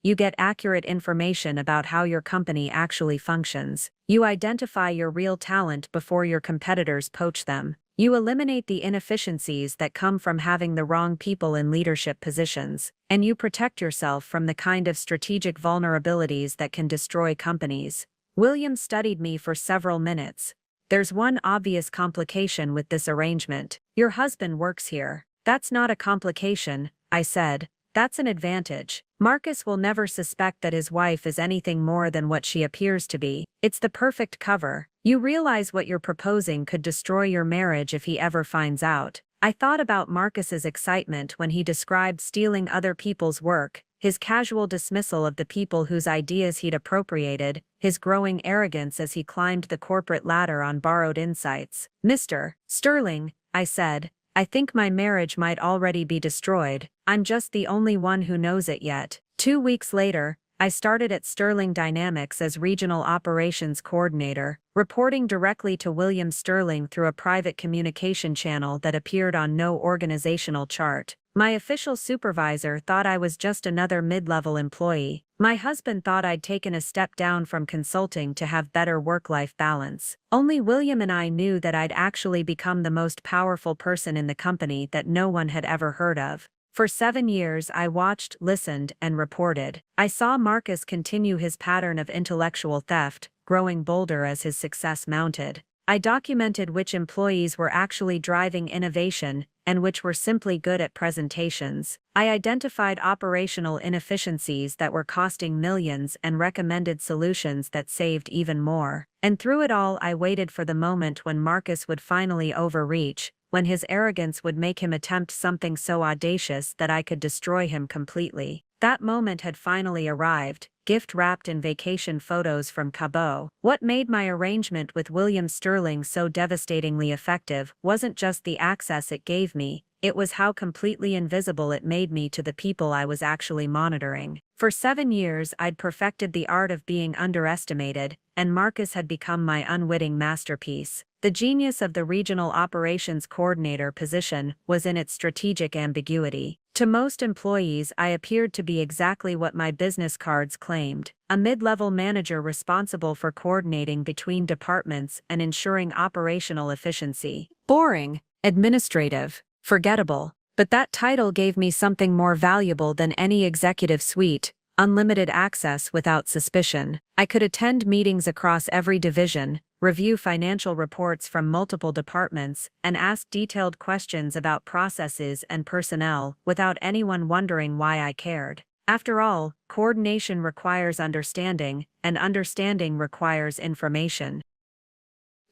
you get accurate information about how your company actually functions. You identify your real talent before your competitors poach them. You eliminate the inefficiencies that come from having the wrong people in leadership positions, and you protect yourself from the kind of strategic vulnerabilities that can destroy companies." William studied me for several minutes. "There's one obvious complication with this arrangement. Your husband works here." "That's not a complication," I said. "That's an advantage. Marcus will never suspect that his wife is anything more than what she appears to be. It's the perfect cover. You realize what you're proposing could destroy your marriage if he ever finds out." I thought about Marcus's excitement when he described stealing other people's work, his casual dismissal of the people whose ideas he'd appropriated, his growing arrogance as he climbed the corporate ladder on borrowed insights. "Mr. Sterling," I said, "I think my marriage might already be destroyed. I'm just the only one who knows it yet." 2 weeks later, I started at Sterling Dynamics as Regional Operations Coordinator, reporting directly to William Sterling through a private communication channel that appeared on no organizational chart. My official supervisor thought I was just another mid-level employee. My husband thought I'd taken a step down from consulting to have better work-life balance. Only William and I knew that I'd actually become the most powerful person in the company that no one had ever heard of. For 7 years I watched, listened, and reported. I saw Marcus continue his pattern of intellectual theft, growing bolder as his success mounted. I documented which employees were actually driving innovation and which were simply good at presentations. I identified operational inefficiencies that were costing millions and recommended solutions that saved even more. And through it all I waited for the moment when Marcus would finally overreach, when his arrogance would make him attempt something so audacious that I could destroy him completely. That moment had finally arrived, gift wrapped in vacation photos from Cabo. What made my arrangement with William Sterling so devastatingly effective wasn't just the access it gave me, it was how completely invisible it made me to the people I was actually monitoring. For 7 years, I'd perfected the art of being underestimated, and Marcus had become my unwitting masterpiece. The genius of the regional operations coordinator position was in its strategic ambiguity. To most employees, I appeared to be exactly what my business cards claimed: a mid-level manager responsible for coordinating between departments and ensuring operational efficiency. Boring, administrative, forgettable. But that title gave me something more valuable than any executive suite: unlimited access without suspicion. I could attend meetings across every division, review financial reports from multiple departments, and ask detailed questions about processes and personnel without anyone wondering why I cared. After all, coordination requires understanding, and understanding requires information.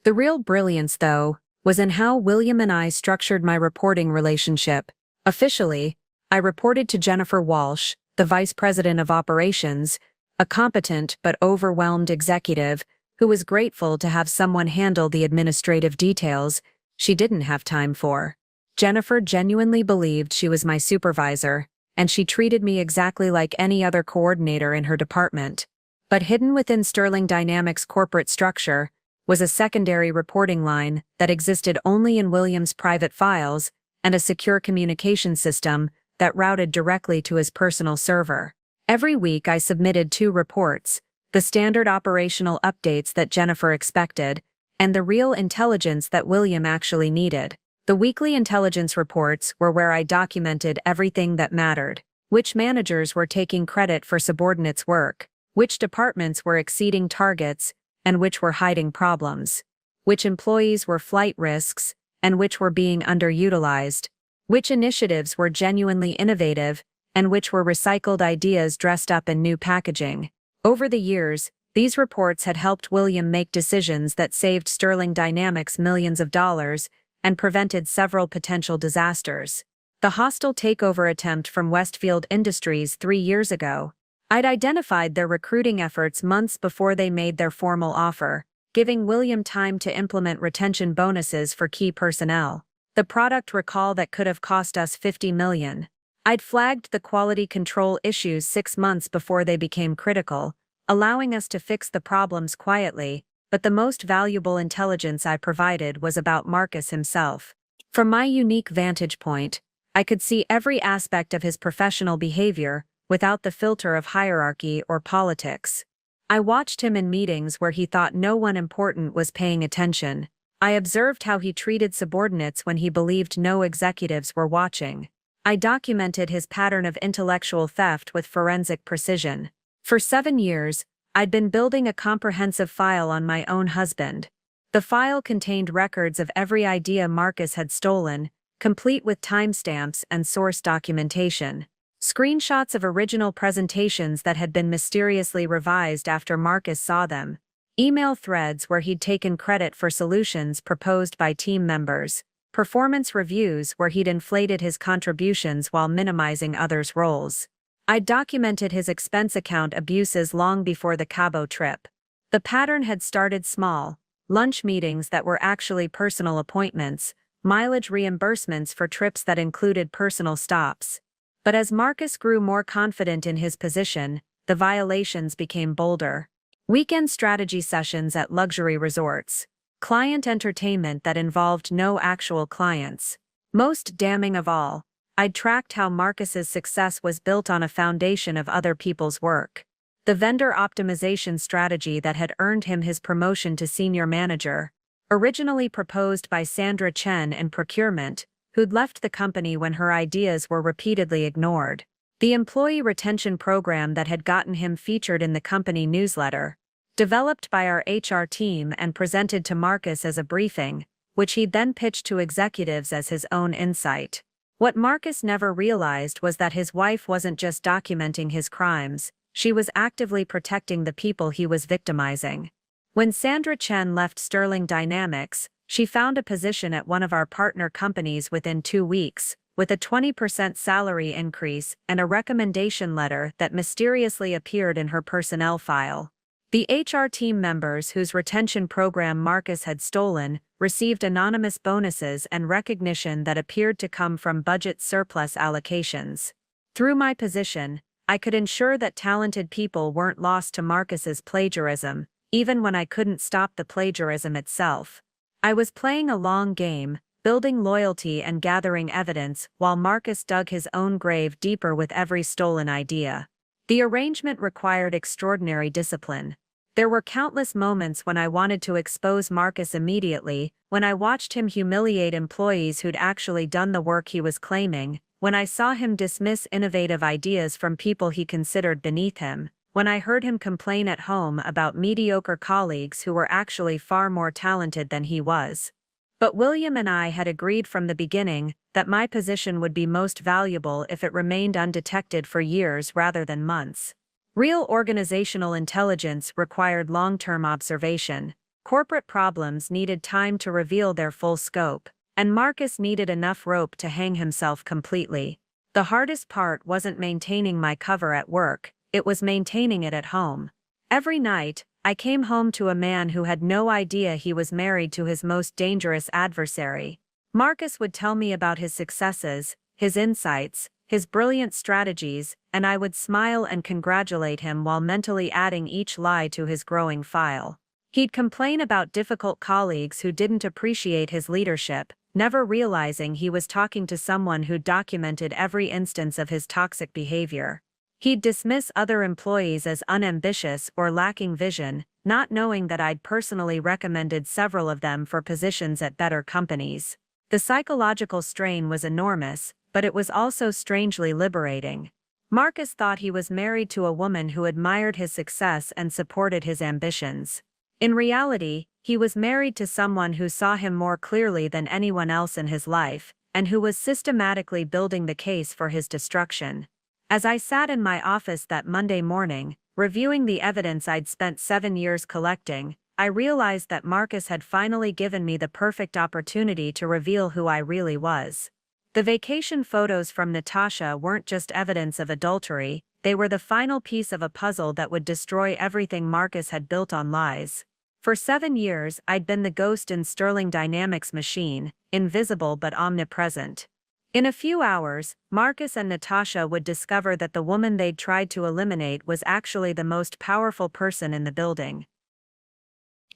The real brilliance, though, was in how William and I structured my reporting relationship. Officially, I reported to Jennifer Walsh, the Vice President of Operations, a competent but overwhelmed executive who was grateful to have someone handle the administrative details she didn't have time for. Jennifer genuinely believed she was my supervisor, and she treated me exactly like any other coordinator in her department. But hidden within Sterling Dynamics' corporate structure was a secondary reporting line that existed only in William's private files and a secure communication system that routed directly to his personal server. Every week I submitted 2 reports: the standard operational updates that Jennifer expected, and the real intelligence that William actually needed. The weekly intelligence reports were where I documented everything that mattered: which managers were taking credit for subordinates' work, which departments were exceeding targets, and which were hiding problems, which employees were flight risks, and which were being underutilized, which initiatives were genuinely innovative, and which were recycled ideas dressed up in new packaging. Over the years, these reports had helped William make decisions that saved Sterling Dynamics millions of dollars and prevented several potential disasters. The hostile takeover attempt from Westfield Industries 3 years ago. I'd identified their recruiting efforts months before they made their formal offer, giving William time to implement retention bonuses for key personnel. The product recall that could have cost us $50 million. I'd flagged the quality control issues 6 months before they became critical, allowing us to fix the problems quietly, but the most valuable intelligence I provided was about Marcus himself. From my unique vantage point, I could see every aspect of his professional behavior without the filter of hierarchy or politics. I watched him in meetings where he thought no one important was paying attention. I observed how he treated subordinates when he believed no executives were watching. I documented his pattern of intellectual theft with forensic precision. For 7 years, I'd been building a comprehensive file on my own husband. The file contained records of every idea Marcus had stolen, complete with timestamps and source documentation. Screenshots of original presentations that had been mysteriously revised after Marcus saw them. Email threads where he'd taken credit for solutions proposed by team members. Performance reviews where he'd inflated his contributions while minimizing others' roles. I'd documented his expense account abuses long before the Cabo trip. The pattern had started small: lunch meetings that were actually personal appointments, mileage reimbursements for trips that included personal stops. But as Marcus grew more confident in his position, the violations became bolder. Weekend strategy sessions at luxury resorts. Client entertainment that involved no actual clients. Most damning of all, I'd tracked how Marcus's success was built on a foundation of other people's work. The vendor optimization strategy that had earned him his promotion to senior manager, originally proposed by Sandra Chen in procurement, who'd left the company when her ideas were repeatedly ignored. The employee retention program that had gotten him featured in the company newsletter, developed by our HR team and presented to Marcus as a briefing, which he'd then pitched to executives as his own insight. What Marcus never realized was that his wife wasn't just documenting his crimes, she was actively protecting the people he was victimizing. When Sandra Chen left Sterling Dynamics, she found a position at one of our partner companies within 2 weeks, with a 20% salary increase and a recommendation letter that mysteriously appeared in her personnel file. The HR team members whose retention program Marcus had stolen received anonymous bonuses and recognition that appeared to come from budget surplus allocations. Through my position, I could ensure that talented people weren't lost to Marcus's plagiarism, even when I couldn't stop the plagiarism itself. I was playing a long game, building loyalty and gathering evidence while Marcus dug his own grave deeper with every stolen idea. The arrangement required extraordinary discipline. There were countless moments when I wanted to expose Marcus immediately, when I watched him humiliate employees who'd actually done the work he was claiming, when I saw him dismiss innovative ideas from people he considered beneath him, when I heard him complain at home about mediocre colleagues who were actually far more talented than he was. But William and I had agreed from the beginning that my position would be most valuable if it remained undetected for years rather than months. Real organizational intelligence required long-term observation. Corporate problems needed time to reveal their full scope, and Marcus needed enough rope to hang himself completely. The hardest part wasn't maintaining my cover at work, it was maintaining it at home. Every night, I came home to a man who had no idea he was married to his most dangerous adversary. Marcus would tell me about his successes, his insights, his brilliant strategies, and I would smile and congratulate him while mentally adding each lie to his growing file. He'd complain about difficult colleagues who didn't appreciate his leadership, never realizing he was talking to someone who documented every instance of his toxic behavior. He'd dismiss other employees as unambitious or lacking vision, not knowing that I'd personally recommended several of them for positions at better companies. The psychological strain was enormous, but it was also strangely liberating. Marcus thought he was married to a woman who admired his success and supported his ambitions. In reality, he was married to someone who saw him more clearly than anyone else in his life, and who was systematically building the case for his destruction. As I sat in my office that Monday morning, reviewing the evidence I'd spent 7 years collecting, I realized that Marcus had finally given me the perfect opportunity to reveal who I really was. The vacation photos from Natasha weren't just evidence of adultery, they were the final piece of a puzzle that would destroy everything Marcus had built on lies. For 7 years, I'd been the ghost in Sterling Dynamics' machine, invisible but omnipresent. In a few hours, Marcus and Natasha would discover that the woman they'd tried to eliminate was actually the most powerful person in the building.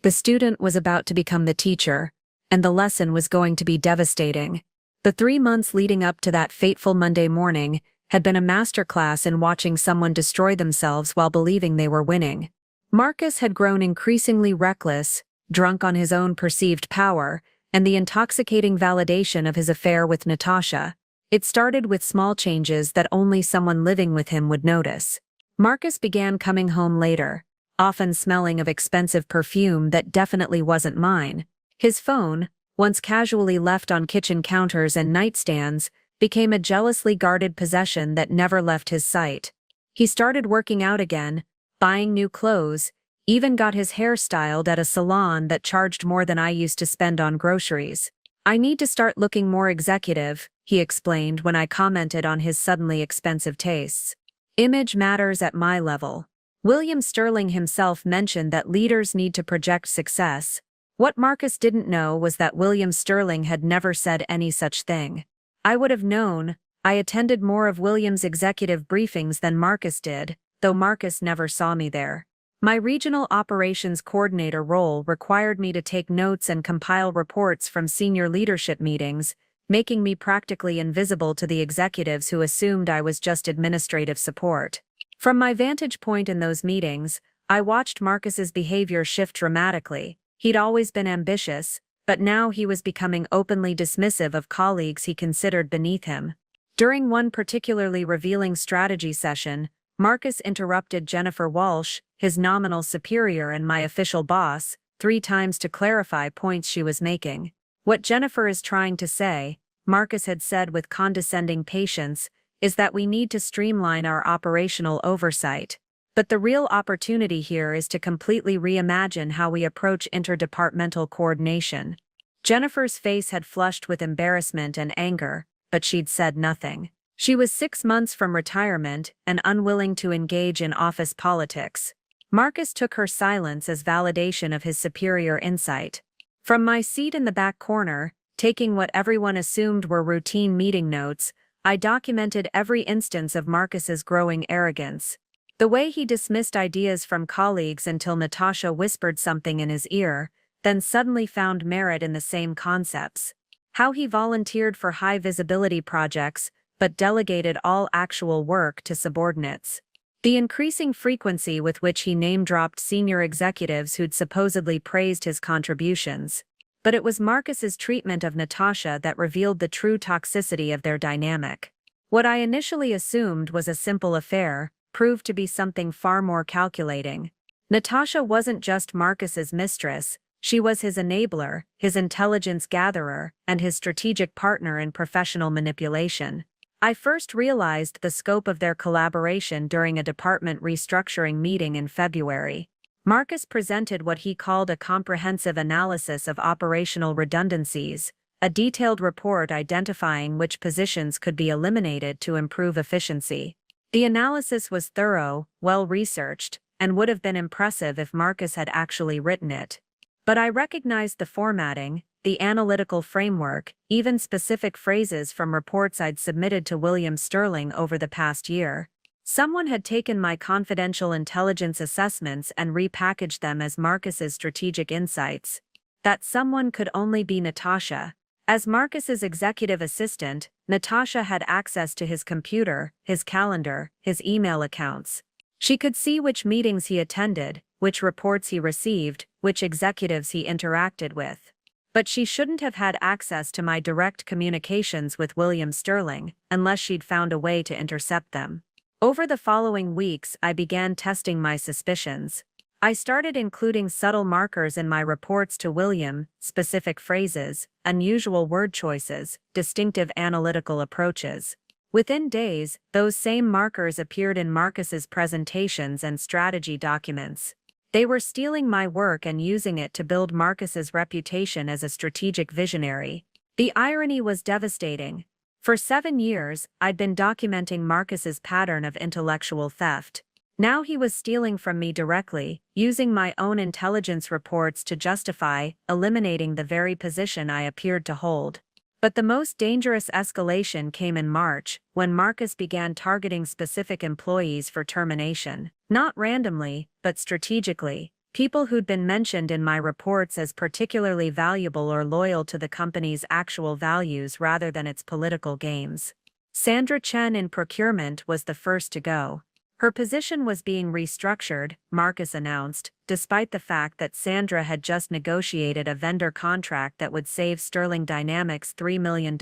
The student was about to become the teacher, and the lesson was going to be devastating. The 3 months leading up to that fateful Monday morning had been a masterclass in watching someone destroy themselves while believing they were winning. Marcus had grown increasingly reckless, drunk on his own perceived power, and the intoxicating validation of his affair with Natasha. It started with small changes that only someone living with him would notice. Marcus began coming home later, often smelling of expensive perfume that definitely wasn't mine. His phone, once casually left on kitchen counters and nightstands, became a jealously guarded possession that never left his sight. He started working out again, buying new clothes, even got his hair styled at a salon that charged more than I used to spend on groceries. "I need to start looking more executive," he explained when I commented on his suddenly expensive tastes. "Image matters at my level." William Sterling himself mentioned that leaders need to project success. What Marcus didn't know was that William Sterling had never said any such thing. I would have known. I attended more of William's executive briefings than Marcus did, though Marcus never saw me there. My regional operations coordinator role required me to take notes and compile reports from senior leadership meetings, making me practically invisible to the executives who assumed I was just administrative support. From my vantage point in those meetings, I watched Marcus's behavior shift dramatically. He'd always been ambitious, but now he was becoming openly dismissive of colleagues he considered beneath him. During one particularly revealing strategy session, Marcus interrupted Jennifer Walsh, his nominal superior and my official boss, 3 times to clarify points she was making. "What Jennifer is trying to say," Marcus had said with condescending patience, "is that we need to streamline our operational oversight. But the real opportunity here is to completely reimagine how we approach interdepartmental coordination." Jennifer's face had flushed with embarrassment and anger, but she'd said nothing. She was 6 months from retirement and unwilling to engage in office politics. Marcus took her silence as validation of his superior insight. From my seat in the back corner, taking what everyone assumed were routine meeting notes, I documented every instance of Marcus's growing arrogance. The way he dismissed ideas from colleagues until Natasha whispered something in his ear, then suddenly found merit in the same concepts. How he volunteered for high-visibility projects, but delegated all actual work to subordinates. The increasing frequency with which he name-dropped senior executives who'd supposedly praised his contributions. But it was Marcus's treatment of Natasha that revealed the true toxicity of their dynamic. What I initially assumed was a simple affair proved to be something far more calculating. Natasha wasn't just Marcus's mistress, she was his enabler, his intelligence gatherer, and his strategic partner in professional manipulation. I first realized the scope of their collaboration during a department restructuring meeting in February. Marcus presented what he called a comprehensive analysis of operational redundancies, a detailed report identifying which positions could be eliminated to improve efficiency. The analysis was thorough, well-researched, and would have been impressive if Marcus had actually written it. But I recognized the formatting, the analytical framework, even specific phrases from reports I'd submitted to William Sterling over the past year. Someone had taken my confidential intelligence assessments and repackaged them as Marcus's strategic insights. That someone could only be Natasha. As Marcus's executive assistant, Natasha had access to his computer, his calendar, his email accounts. She could see which meetings he attended, which reports he received, which executives he interacted with. But she shouldn't have had access to my direct communications with William Sterling, unless she'd found a way to intercept them. Over the following weeks, I began testing my suspicions. I started including subtle markers in my reports to William, specific phrases, unusual word choices, distinctive analytical approaches. Within days, those same markers appeared in Marcus's presentations and strategy documents. They were stealing my work and using it to build Marcus's reputation as a strategic visionary. The irony was devastating. For 7 years, I'd been documenting Marcus's pattern of intellectual theft. Now he was stealing from me directly, using my own intelligence reports to justify eliminating the very position I appeared to hold. But the most dangerous escalation came in March, when Marcus began targeting specific employees for termination. Not randomly, but strategically. People who'd been mentioned in my reports as particularly valuable or loyal to the company's actual values rather than its political games. Sandra Chen in procurement was the first to go. Her position was being restructured, Marcus announced, despite the fact that Sandra had just negotiated a vendor contract that would save Sterling Dynamics $3 million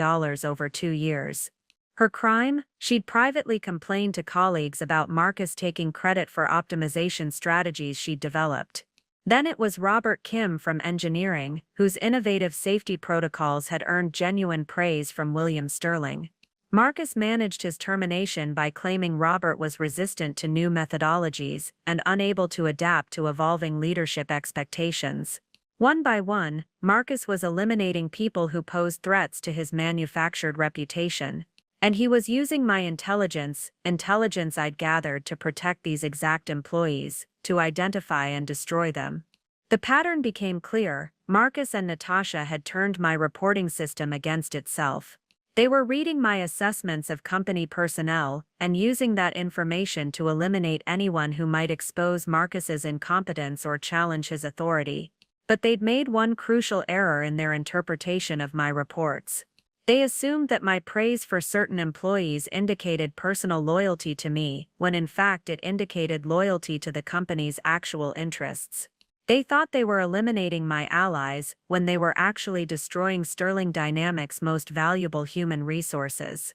over 2 years. Her crime? She'd privately complained to colleagues about Marcus taking credit for optimization strategies she'd developed. Then it was Robert Kim from engineering, whose innovative safety protocols had earned genuine praise from William Sterling. Marcus managed his termination by claiming Robert was resistant to new methodologies and unable to adapt to evolving leadership expectations. One by one, Marcus was eliminating people who posed threats to his manufactured reputation. And he was using my intelligence I'd gathered to protect these exact employees, to identify and destroy them. The pattern became clear. Marcus and Natasha had turned my reporting system against itself. They were reading my assessments of company personnel and using that information to eliminate anyone who might expose Marcus's incompetence or challenge his authority. But they'd made one crucial error in their interpretation of my reports. They assumed that my praise for certain employees indicated personal loyalty to me, when in fact it indicated loyalty to the company's actual interests. They thought they were eliminating my allies, when they were actually destroying Sterling Dynamics' most valuable human resources.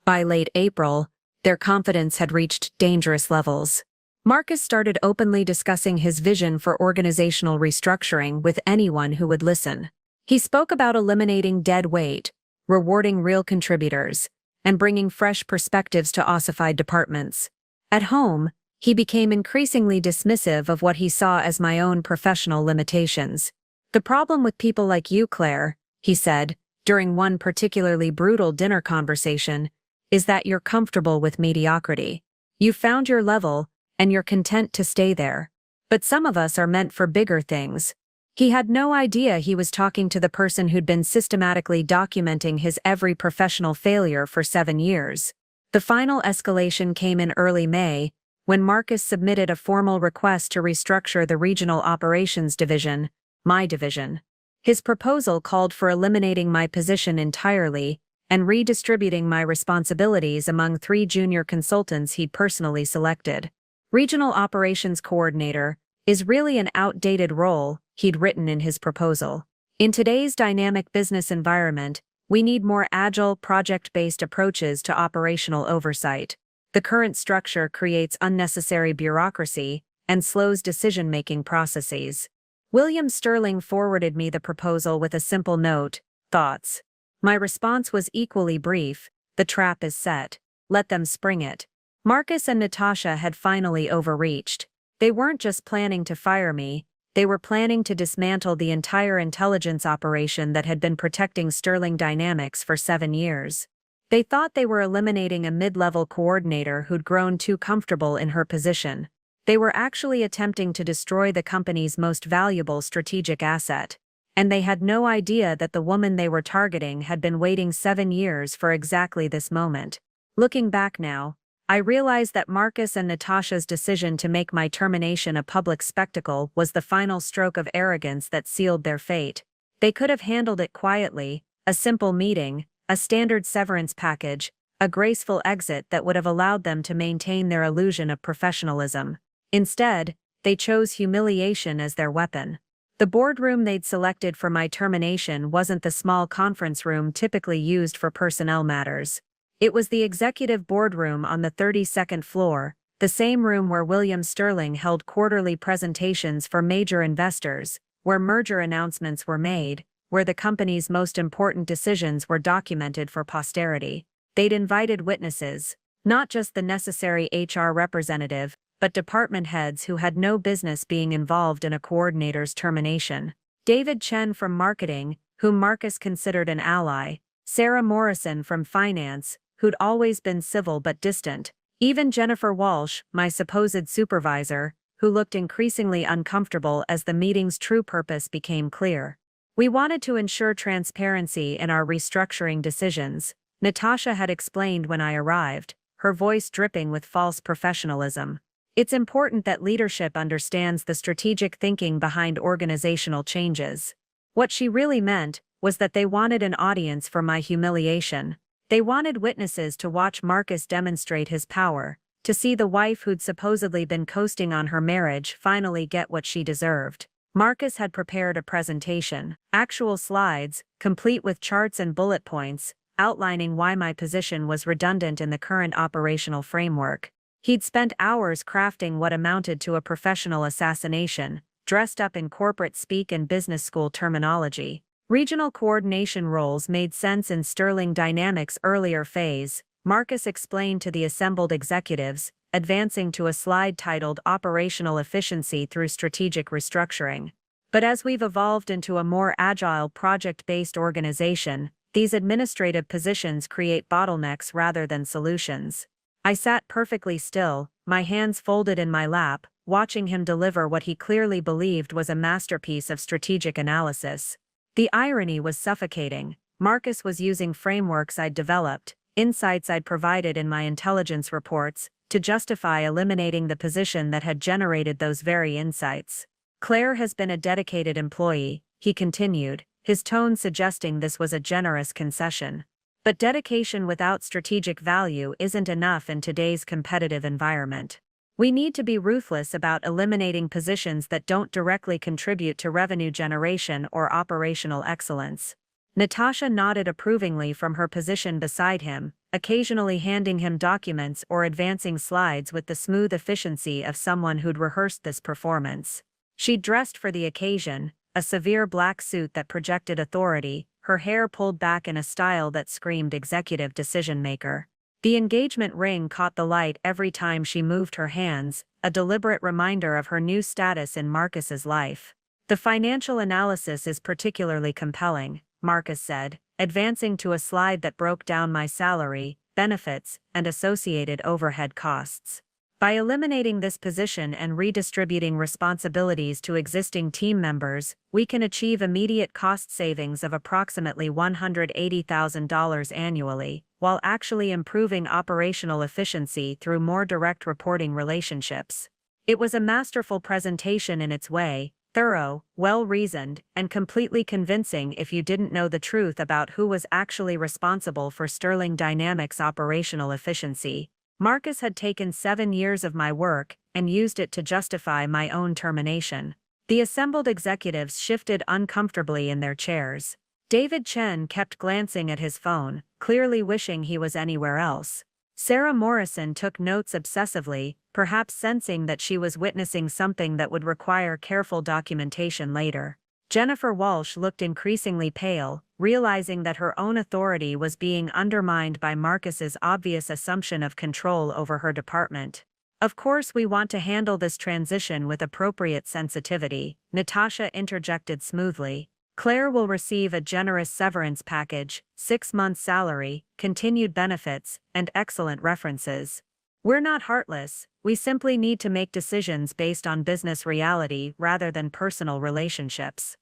By late April, their confidence had reached dangerous levels. Marcus started openly discussing his vision for organizational restructuring with anyone who would listen. He spoke about eliminating dead weight, rewarding real contributors, and bringing fresh perspectives to ossified departments. At home, he became increasingly dismissive of what he saw as my own professional limitations. "The problem with people like you, Claire," he said, during one particularly brutal dinner conversation, is that you're comfortable with mediocrity. You've found your level, and you're content to stay there. But some of us are meant for bigger things. He had no idea he was talking to the person who'd been systematically documenting his every professional failure for 7 years. The final escalation came in early May, when Marcus submitted a formal request to restructure the Regional Operations Division, my division. His proposal called for eliminating my position entirely and redistributing my responsibilities among 3 junior consultants he'd personally selected. Regional Operations Coordinator is really an outdated role, he'd written in his proposal. In today's dynamic business environment, we need more agile, project-based approaches to operational oversight. The current structure creates unnecessary bureaucracy and slows decision-making processes. William Sterling forwarded me the proposal with a simple note, "Thoughts?" My response was equally brief, "The trap is set. Let them spring it." Marcus and Natasha had finally overreached. They weren't just planning to fire me, they were planning to dismantle the entire intelligence operation that had been protecting Sterling Dynamics for 7 years. They thought they were eliminating a mid-level coordinator who'd grown too comfortable in her position. They were actually attempting to destroy the company's most valuable strategic asset. And they had no idea that the woman they were targeting had been waiting 7 years for exactly this moment. Looking back now, I realize that Marcus and Natasha's decision to make my termination a public spectacle was the final stroke of arrogance that sealed their fate. They could have handled it quietly, a simple meeting, a standard severance package, a graceful exit that would have allowed them to maintain their illusion of professionalism. Instead, they chose humiliation as their weapon. The boardroom they'd selected for my termination wasn't the small conference room typically used for personnel matters. It was the executive boardroom on the 32nd floor, the same room where William Sterling held quarterly presentations for major investors, where merger announcements were made, where the company's most important decisions were documented for posterity. They'd invited witnesses, not just the necessary HR representative, but department heads who had no business being involved in a coordinator's termination. David Chen from marketing, whom Marcus considered an ally, Sarah Morrison from finance, who'd always been civil but distant, even Jennifer Walsh, my supposed supervisor, who looked increasingly uncomfortable as the meeting's true purpose became clear. We wanted to ensure transparency in our restructuring decisions, Natasha had explained when I arrived, her voice dripping with false professionalism. It's important that leadership understands the strategic thinking behind organizational changes. What she really meant was that they wanted an audience for my humiliation. They wanted witnesses to watch Marcus demonstrate his power, to see the wife who'd supposedly been coasting on her marriage finally get what she deserved. Marcus had prepared a presentation, actual slides, complete with charts and bullet points, outlining why my position was redundant in the current operational framework. He'd spent hours crafting what amounted to a professional assassination, dressed up in corporate speak and business school terminology. Regional coordination roles made sense in Sterling Dynamics' earlier phase, Marcus explained to the assembled executives, advancing to a slide titled Operational Efficiency Through Strategic Restructuring. But as we've evolved into a more agile project-based organization, these administrative positions create bottlenecks rather than solutions. I sat perfectly still, my hands folded in my lap, watching him deliver what he clearly believed was a masterpiece of strategic analysis. The irony was suffocating. Marcus was using frameworks I'd developed, insights I'd provided in my intelligence reports, to justify eliminating the position that had generated those very insights. Claire has been a dedicated employee, he continued, his tone suggesting this was a generous concession. But dedication without strategic value isn't enough in today's competitive environment. We need to be ruthless about eliminating positions that don't directly contribute to revenue generation or operational excellence. Natasha nodded approvingly from her position beside him, occasionally handing him documents or advancing slides with the smooth efficiency of someone who'd rehearsed this performance. She'd dressed for the occasion, a severe black suit that projected authority, her hair pulled back in a style that screamed executive decision-maker. The engagement ring caught the light every time she moved her hands, a deliberate reminder of her new status in Marcus's life. The financial analysis is particularly compelling, Marcus said, advancing to a slide that broke down my salary, benefits, and associated overhead costs. By eliminating this position and redistributing responsibilities to existing team members, we can achieve immediate cost savings of approximately $180,000 annually, while actually improving operational efficiency through more direct reporting relationships. It was a masterful presentation in its way, thorough, well-reasoned, and completely convincing if you didn't know the truth about who was actually responsible for Sterling Dynamics' operational efficiency. Marcus had taken 7 years of my work and used it to justify my own termination. The assembled executives shifted uncomfortably in their chairs. David Chen kept glancing at his phone, clearly wishing he was anywhere else. Sarah Morrison took notes obsessively, perhaps sensing that she was witnessing something that would require careful documentation later. Jennifer Walsh looked increasingly pale, realizing that her own authority was being undermined by Marcus's obvious assumption of control over her department. Of course, we want to handle this transition with appropriate sensitivity, Natasha interjected smoothly. Claire will receive a generous severance package, 6 months' salary, continued benefits, and excellent references. We're not heartless, we simply need to make decisions based on business reality rather than personal relationships.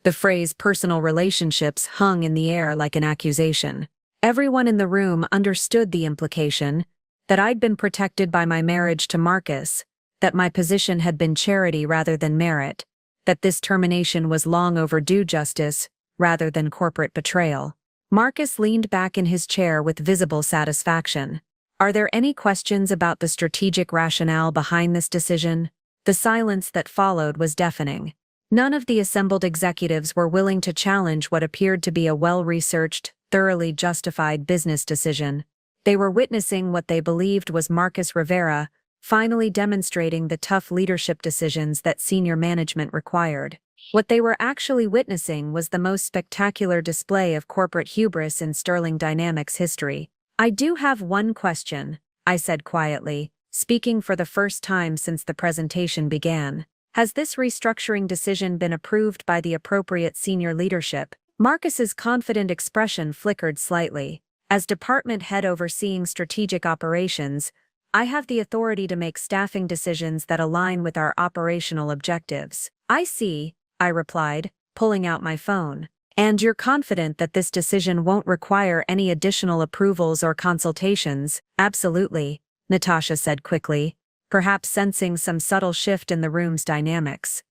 The phrase personal relationships hung in the air like an accusation. Everyone in the room understood the implication that I'd been protected by my marriage to Marcus, that my position had been charity rather than merit, that this termination was long overdue justice rather than corporate betrayal. Marcus leaned back in his chair with visible satisfaction. Are there any questions about the strategic rationale behind this decision? The silence that followed was deafening. None of the assembled executives were willing to challenge what appeared to be a well-researched, thoroughly justified business decision. They were witnessing what they believed was Marcus Rivera finally demonstrating the tough leadership decisions that senior management required. What they were actually witnessing was the most spectacular display of corporate hubris in Sterling Dynamics history. I do have one question, I said quietly, speaking for the first time since the presentation began. Has this restructuring decision been approved by the appropriate senior leadership? Marcus's confident expression flickered slightly. As department head overseeing strategic operations, I have the authority to make staffing decisions that align with our operational objectives. I see, I replied, pulling out my phone. And you're confident that this decision won't require any additional approvals or consultations? Absolutely, Natasha said quickly, perhaps sensing some subtle shift in the room's dynamics.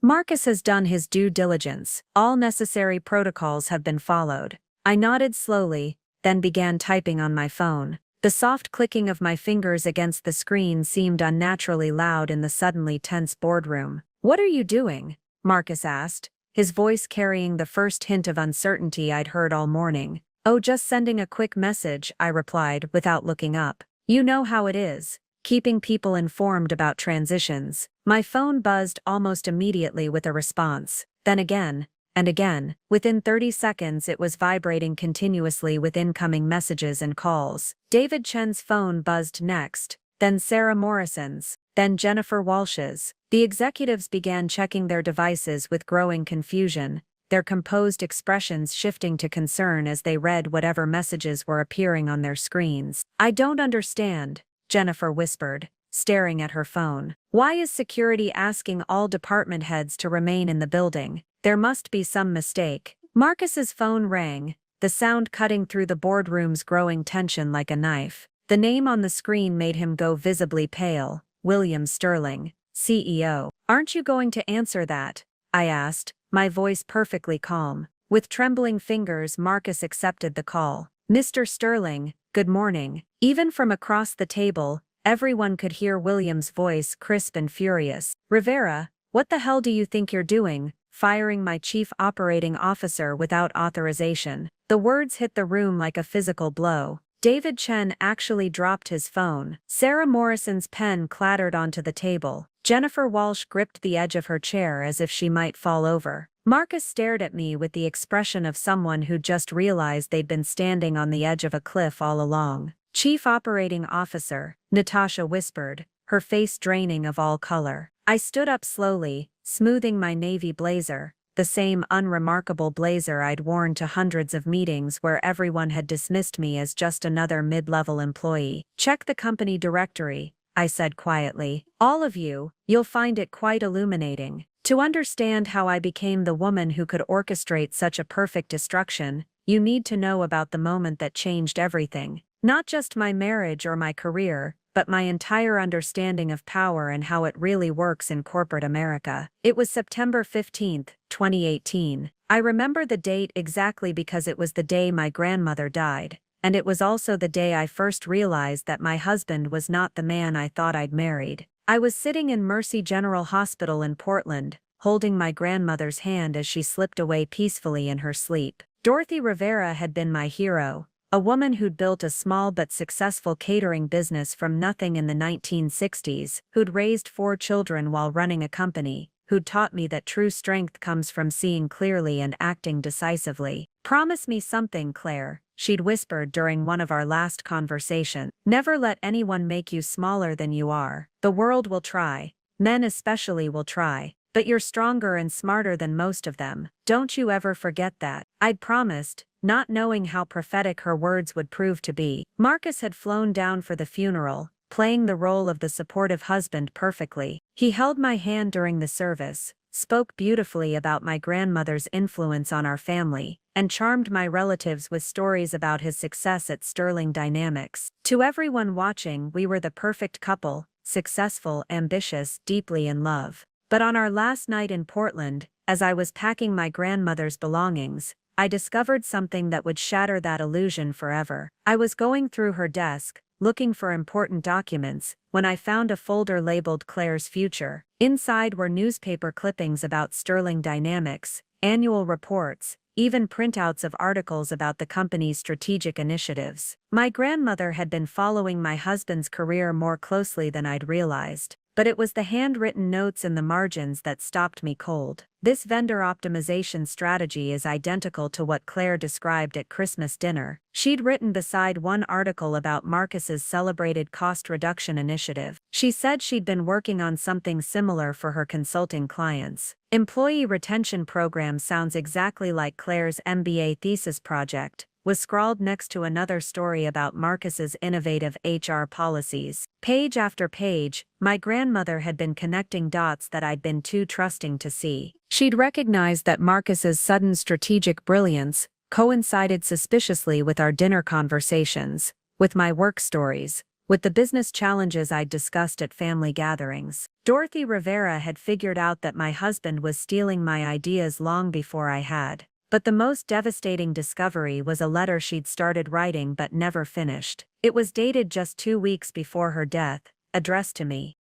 Marcus has done his due diligence. All necessary protocols have been followed. I nodded slowly, then began typing on my phone. The soft clicking of my fingers against the screen seemed unnaturally loud in the suddenly tense boardroom. What are you doing? Marcus asked, his voice carrying the first hint of uncertainty I'd heard all morning. Oh, just sending a quick message, I replied without looking up. You know how it is, keeping people informed about transitions. My phone buzzed almost immediately with a response. Then again, and again. Within 30 seconds it was vibrating continuously with incoming messages and calls. David Chen's phone buzzed next, then Sarah Morrison's, then Jennifer Walsh's. The executives began checking their devices with growing confusion, their composed expressions shifting to concern as they read whatever messages were appearing on their screens. I don't understand, Jennifer whispered, staring at her phone. Why is security asking all department heads to remain in the building? There must be some mistake. Marcus's phone rang, the sound cutting through the boardroom's growing tension like a knife. The name on the screen made him go visibly pale. William Sterling, CEO. Aren't you going to answer that? I asked, my voice perfectly calm. With trembling fingers, Marcus accepted the call. Mr. Sterling, good morning. Even from across the table, everyone could hear William's voice crisp and furious. Rivera, what the hell do you think you're doing? Firing my chief operating officer without authorization. The words hit the room like a physical blow. David Chen actually dropped his phone. Sarah Morrison's pen clattered onto the table. Jennifer Walsh gripped the edge of her chair as if she might fall over. Marcus stared at me with the expression of someone who just realized they'd been standing on the edge of a cliff all along. Chief Operating Officer, Natasha whispered, her face draining of all color. I stood up slowly, smoothing my navy blazer. the same unremarkable blazer I'd worn to hundreds of meetings where everyone had dismissed me as just another mid-level employee. "Check the company directory," I said quietly. "All of you, you'll find it quite illuminating. To understand how I became the woman who could orchestrate such a perfect destruction, you need to know about the moment that changed everything. Not just my marriage or my career, but my entire understanding of power and how it really works in corporate America." It was September 15, 2018. I remember the date exactly because it was the day my grandmother died, and it was also the day I first realized that my husband was not the man I thought I'd married. I was sitting in Mercy General Hospital in Portland, holding my grandmother's hand as she slipped away peacefully in her sleep. Dorothy Rivera had been my hero, a woman who'd built a small but successful catering business from nothing in the 1960s, who'd raised 4 children while running a company, who'd taught me that true strength comes from seeing clearly and acting decisively. "Promise me something, Claire," she'd whispered during one of our last conversations. "Never let anyone make you smaller than you are. The world will try. Men especially will try. But you're stronger and smarter than most of them. Don't you ever forget that." I'd promised, not knowing how prophetic her words would prove to be. Marcus had flown down for the funeral, playing the role of the supportive husband perfectly. He held my hand during the service, spoke beautifully about my grandmother's influence on our family, and charmed my relatives with stories about his success at Sterling Dynamics. To everyone watching, we were the perfect couple, successful, ambitious, deeply in love. But on our last night in Portland, as I was packing my grandmother's belongings, I discovered something that would shatter that illusion forever. I was going through her desk, looking for important documents, when I found a folder labeled Claire's Future. Inside were newspaper clippings about Sterling Dynamics, annual reports, even printouts of articles about the company's strategic initiatives. My grandmother had been following my husband's career more closely than I'd realized. But it was the handwritten notes in the margins that stopped me cold. "This vendor optimization strategy is identical to what Claire described at Christmas dinner," she'd written beside one article about Marcus's celebrated cost reduction initiative. She said she'd been working on something similar for her consulting clients. "Employee retention program sounds exactly like Claire's MBA thesis project," was scrawled next to another story about Marcus's innovative HR policies. Page after page, my grandmother had been connecting dots that I'd been too trusting to see. She'd recognized that Marcus's sudden strategic brilliance coincided suspiciously with our dinner conversations, with my work stories, with the business challenges I'd discussed at family gatherings. Dorothy Rivera had figured out that my husband was stealing my ideas long before I had. But the most devastating discovery was a letter she'd started writing but never finished. It was dated just 2 weeks before her death, addressed to me.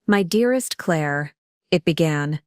"My dearest Claire," it began,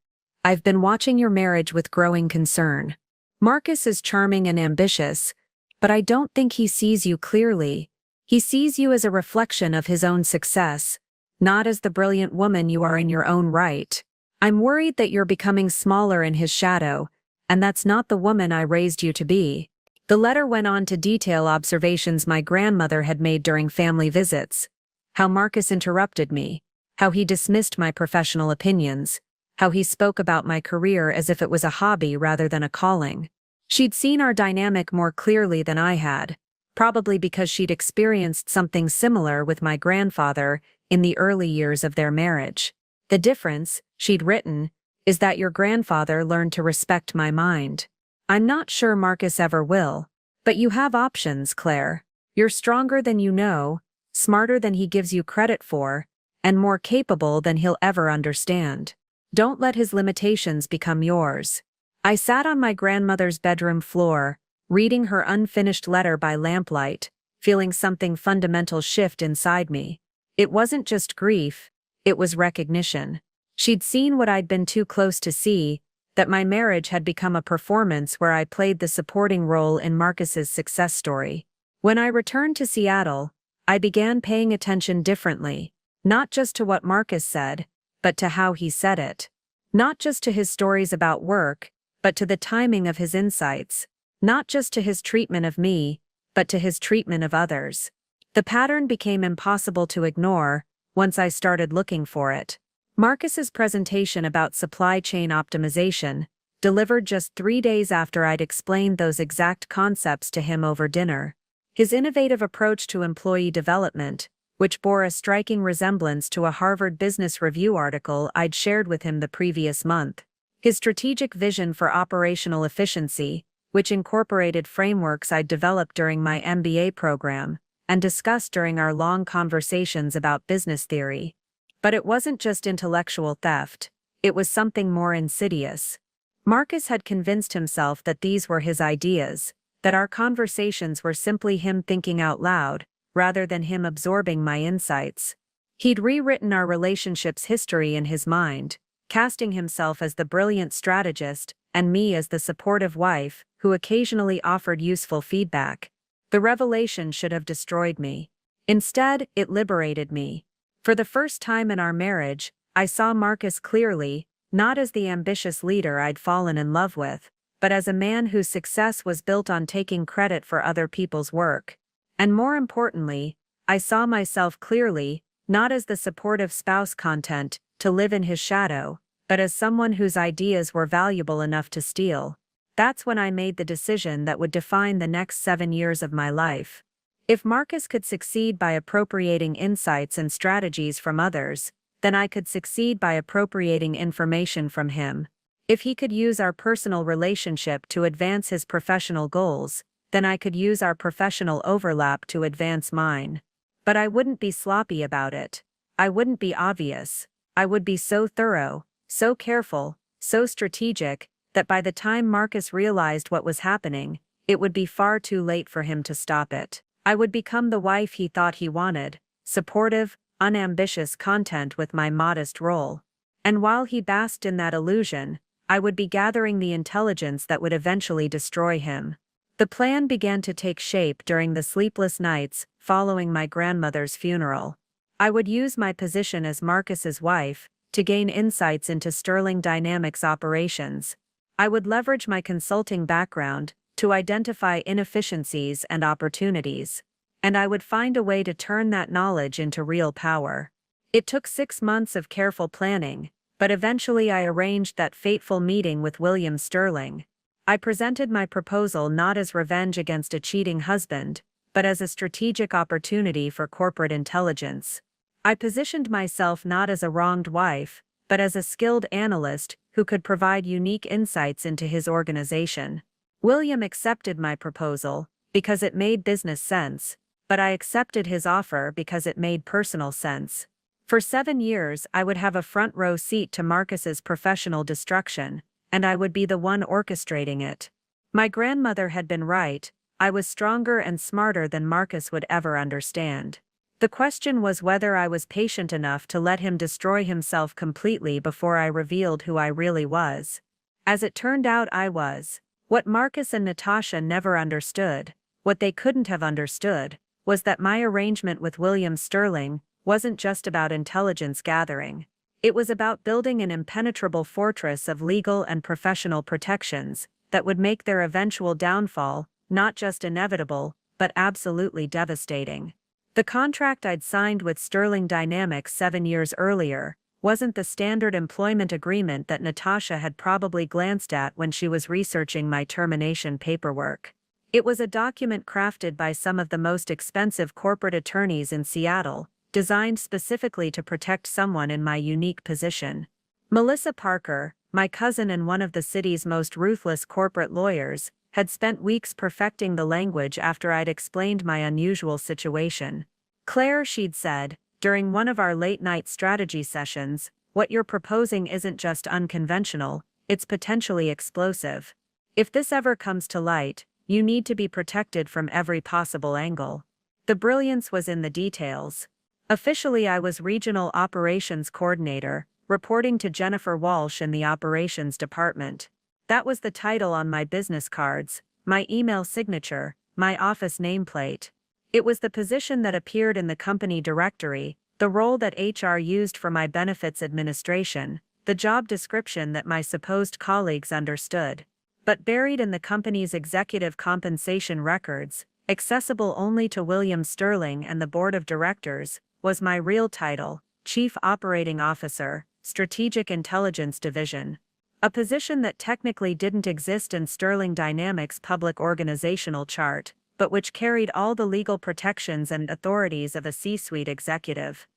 "I've been watching your marriage with growing concern. Marcus is charming and ambitious, but I don't think he sees you clearly. He sees you as a reflection of his own success, not as the brilliant woman you are in your own right. I'm worried that you're becoming smaller in his shadow, and that's not the woman I raised you to be." The letter went on to detail observations my grandmother had made during family visits, how Marcus interrupted me, how he dismissed my professional opinions, how he spoke about my career as if it was a hobby rather than a calling. She'd seen our dynamic more clearly than I had, probably because she'd experienced something similar with my grandfather in the early years of their marriage. "The difference," she'd written, "is that your grandfather learned to respect my mind. I'm not sure Marcus ever will. But you have options, Claire. You're stronger than you know, smarter than he gives you credit for, and more capable than he'll ever understand. Don't let his limitations become yours." I sat on my grandmother's bedroom floor, reading her unfinished letter by lamplight, feeling something fundamental shift inside me. It wasn't just grief, it was recognition. She'd seen what I'd been too close to see, that my marriage had become a performance where I played the supporting role in Marcus's success story. When I returned to Seattle, I began paying attention differently, not just to what Marcus said, but to how he said it. Not just to his stories about work, but to the timing of his insights. Not just to his treatment of me, but to his treatment of others. The pattern became impossible to ignore once I started looking for it. Marcus's presentation about supply chain optimization, delivered just 3 days after I'd explained those exact concepts to him over dinner. His innovative approach to employee development, which bore a striking resemblance to a Harvard Business Review article I'd shared with him the previous month. His strategic vision for operational efficiency, which incorporated frameworks I'd developed during my MBA program and discussed during our long conversations about business theory. But it wasn't just intellectual theft, it was something more insidious. Marcus had convinced himself that these were his ideas, that our conversations were simply him thinking out loud, rather than him absorbing my insights. He'd rewritten our relationship's history in his mind, casting himself as the brilliant strategist and me as the supportive wife who occasionally offered useful feedback. The revelation should have destroyed me. Instead, it liberated me. For the first time in our marriage, I saw Marcus clearly, not as the ambitious leader I'd fallen in love with, but as a man whose success was built on taking credit for other people's work. And more importantly, I saw myself clearly, not as the supportive spouse content to live in his shadow, but as someone whose ideas were valuable enough to steal. That's when I made the decision that would define the next 7 years of my life. If Marcus could succeed by appropriating insights and strategies from others, then I could succeed by appropriating information from him. If he could use our personal relationship to advance his professional goals, then I could use our professional overlap to advance mine. But I wouldn't be sloppy about it. I wouldn't be obvious. I would be so thorough, so careful, so strategic, that by the time Marcus realized what was happening, it would be far too late for him to stop it. I would become the wife he thought he wanted, supportive, unambitious content with my modest role. And while he basked in that illusion, I would be gathering the intelligence that would eventually destroy him. The plan began to take shape during the sleepless nights following my grandmother's funeral. I would use my position as Marcus's wife to gain insights into Sterling Dynamics operations. I would leverage my consulting background to identify inefficiencies and opportunities, and I would find a way to turn that knowledge into real power. It took 6 months of careful planning, but eventually I arranged that fateful meeting with William Sterling. I presented my proposal not as revenge against a cheating husband, but as a strategic opportunity for corporate intelligence. I positioned myself not as a wronged wife, but as a skilled analyst who could provide unique insights into his organization. William accepted my proposal because it made business sense, but I accepted his offer because it made personal sense. For 7 years, I would have a front row seat to Marcus's professional destruction, and I would be the one orchestrating it. My grandmother had been right. I was stronger and smarter than Marcus would ever understand. The question was whether I was patient enough to let him destroy himself completely before I revealed who I really was. As it turned out, I was. What Marcus and Natasha never understood, what they couldn't have understood, was that my arrangement with William Sterling wasn't just about intelligence gathering. It was about building an impenetrable fortress of legal and professional protections that would make their eventual downfall not just inevitable, but absolutely devastating. The contract I'd signed with Sterling Dynamics 7 years earlier wasn't the standard employment agreement that Natasha had probably glanced at when she was researching my termination paperwork. It was a document crafted by some of the most expensive corporate attorneys in Seattle, designed specifically to protect someone in my unique position. Melissa Parker, my cousin and one of the city's most ruthless corporate lawyers, had spent weeks perfecting the language after I'd explained my unusual situation. "Claire," she'd said, during one of our late-night strategy sessions, "what you're proposing isn't just unconventional, it's potentially explosive. If this ever comes to light, you need to be protected from every possible angle." The brilliance was in the details. Officially, I was Regional Operations Coordinator, reporting to Jennifer Walsh in the Operations Department. That was the title on my business cards, my email signature, my office nameplate. It was the position that appeared in the company directory, the role that HR used for my benefits administration, the job description that my supposed colleagues understood. But buried in the company's executive compensation records, accessible only to William Sterling and the board of directors, was my real title, Chief Operating Officer, Strategic Intelligence Division. a position that technically didn't exist in Sterling Dynamics' public organizational chart, but which carried all the legal protections and authorities of a C-suite executive.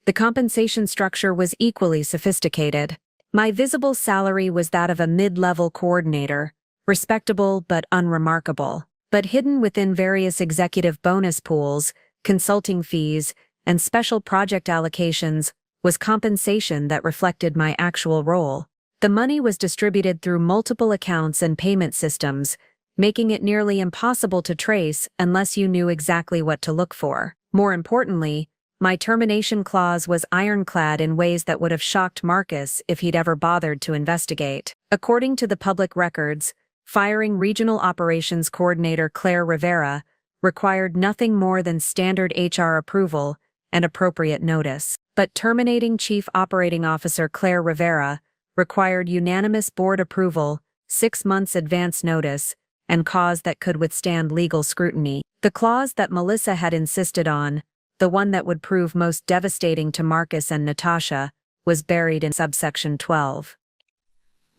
The compensation structure was equally sophisticated. My visible salary was that of a mid-level coordinator, respectable but unremarkable. But hidden within various executive bonus pools, consulting fees, and special project allocations was compensation that reflected my actual role. The money was distributed through multiple accounts and payment systems, making it nearly impossible to trace unless you knew exactly what to look for. More importantly, my termination clause was ironclad in ways that would have shocked Marcus if he'd ever bothered to investigate. According to the public records, firing Regional Operations Coordinator Claire Rivera required nothing more than standard HR approval and appropriate notice. But terminating Chief Operating Officer Claire Rivera required unanimous board approval, 6 months advance notice, and cause that could withstand legal scrutiny. The clause that Melissa had insisted on, the one that would prove most devastating to Marcus and Natasha, was buried in subsection 12.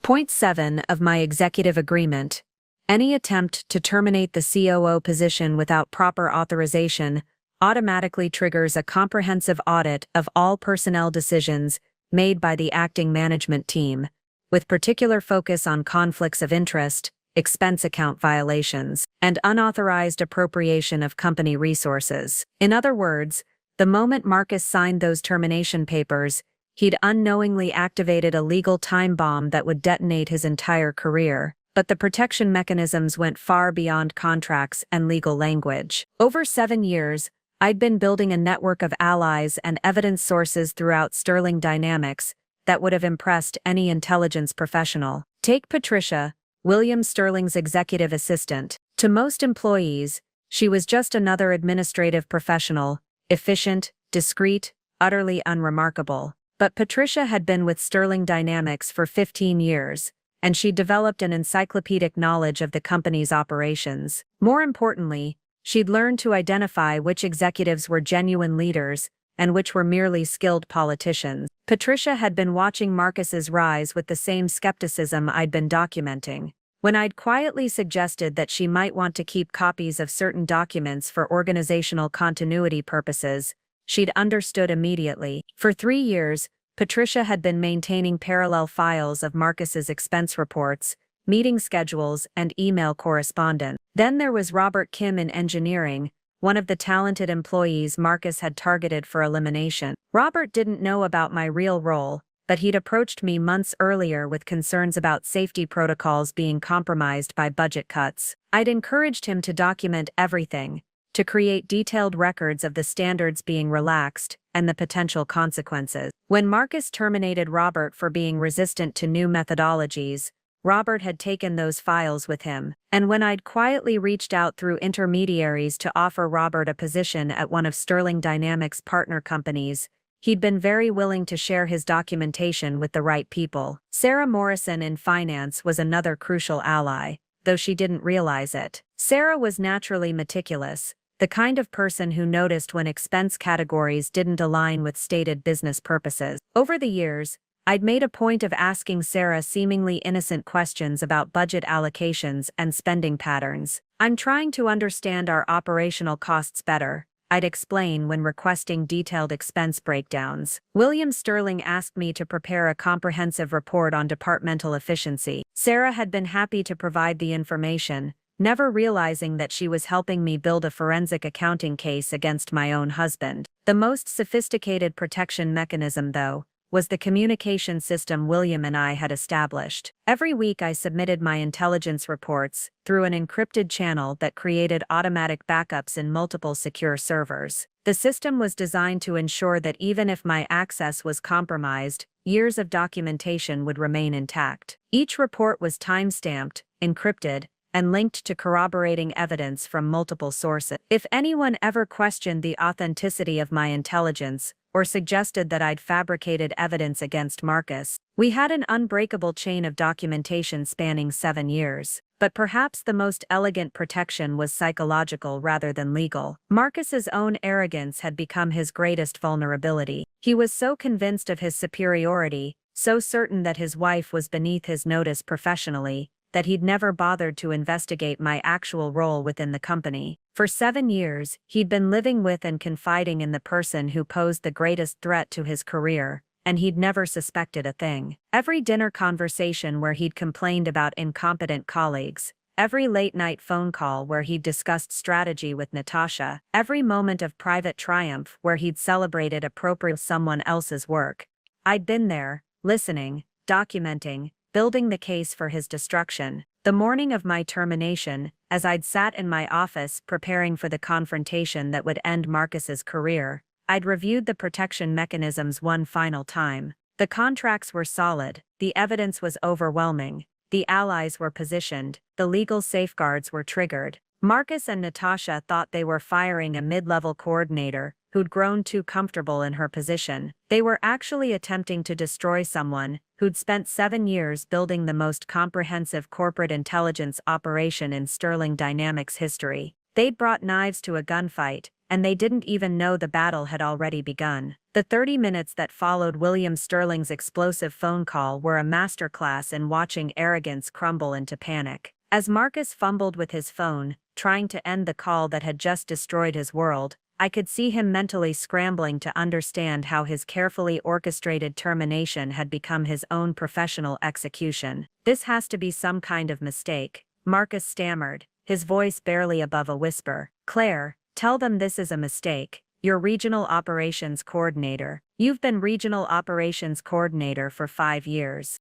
Point 7 of my executive agreement. Any attempt to terminate the COO position without proper authorization automatically triggers a comprehensive audit of all personnel decisions made by the acting management team, with particular focus on conflicts of interest, expense account violations, and unauthorized appropriation of company resources. In other words, the moment Marcus signed those termination papers, he'd unknowingly activated a legal time bomb that would detonate his entire career. But the protection mechanisms went far beyond contracts and legal language. Over 7 years, I'd been building a network of allies and evidence sources throughout Sterling Dynamics that would have impressed any intelligence professional. Take Patricia, William Sterling's executive assistant. To most employees, she was just another administrative professional, efficient, discreet, utterly unremarkable. But Patricia had been with Sterling Dynamics for 15 years, and she developed an encyclopedic knowledge of the company's operations. More importantly, she'd learned to identify which executives were genuine leaders and which were merely skilled politicians. Patricia had been watching Marcus's rise with the same skepticism I'd been documenting. When I'd quietly suggested that she might want to keep copies of certain documents for organizational continuity purposes, she'd understood immediately. For 3 years, Patricia had been maintaining parallel files of Marcus's expense reports, meeting schedules, and email correspondence. Then there was Robert Kim in engineering, one of the talented employees Marcus had targeted for elimination. Robert didn't know about my real role, but he'd approached me months earlier with concerns about safety protocols being compromised by budget cuts. I'd encouraged him to document everything, to create detailed records of the standards being relaxed and the potential consequences. When Marcus terminated Robert for being resistant to new methodologies, Robert had taken those files with him, and when I'd quietly reached out through intermediaries to offer Robert a position at one of Sterling Dynamics' partner companies, he'd been very willing to share his documentation with the right people. Sarah Morrison in finance was another crucial ally, though she didn't realize it. Sarah was naturally meticulous, the kind of person who noticed when expense categories didn't align with stated business purposes. Over the years, I'd made a point of asking Sarah seemingly innocent questions about budget allocations and spending patterns. "I'm trying to understand our operational costs better," I'd explain when requesting detailed expense breakdowns. William Sterling asked me to prepare a comprehensive report on departmental efficiency. Sarah had been happy to provide the information, never realizing that she was helping me build a forensic accounting case against my own husband. The most sophisticated protection mechanism, though, was the communication system William and I had established. Every week I submitted my intelligence reports through an encrypted channel that created automatic backups in multiple secure servers. The system was designed to ensure that even if my access was compromised, years of documentation would remain intact. Each report was time-stamped, encrypted, and linked to corroborating evidence from multiple sources. If anyone ever questioned the authenticity of my intelligence, or suggested that I'd fabricated evidence against Marcus, we had an unbreakable chain of documentation spanning 7 years. But perhaps the most elegant protection was psychological rather than legal. Marcus's own arrogance had become his greatest vulnerability. He was so convinced of his superiority, so certain that his wife was beneath his notice professionally, that he'd never bothered to investigate my actual role within the company. For 7 years, he'd been living with and confiding in the person who posed the greatest threat to his career, and he'd never suspected a thing. Every dinner conversation where he'd complained about incompetent colleagues, every late-night phone call where he'd discussed strategy with Natasha, every moment of private triumph where he'd celebrated appropriate someone else's work. I'd been there, listening, documenting, building the case for his destruction. The morning of my termination, as I'd sat in my office preparing for the confrontation that would end Marcus's career, I'd reviewed the protection mechanisms one final time. The contracts were solid, the evidence was overwhelming, the allies were positioned, the legal safeguards were triggered. Marcus and Natasha thought they were firing a mid-level coordinator who'd grown too comfortable in her position. They were actually attempting to destroy someone who'd spent 7 years building the most comprehensive corporate intelligence operation in Sterling Dynamics history. They'd brought knives to a gunfight, and they didn't even know the battle had already begun. The 30 minutes that followed William Sterling's explosive phone call were a masterclass in watching arrogance crumble into panic. As Marcus fumbled with his phone, trying to end the call that had just destroyed his world, I could see him mentally scrambling to understand how his carefully orchestrated termination had become his own professional execution. "This has to be some kind of mistake," Marcus stammered, his voice barely above a whisper. "Claire, tell them this is a mistake. You're regional operations coordinator. You've been regional operations coordinator for 5 years."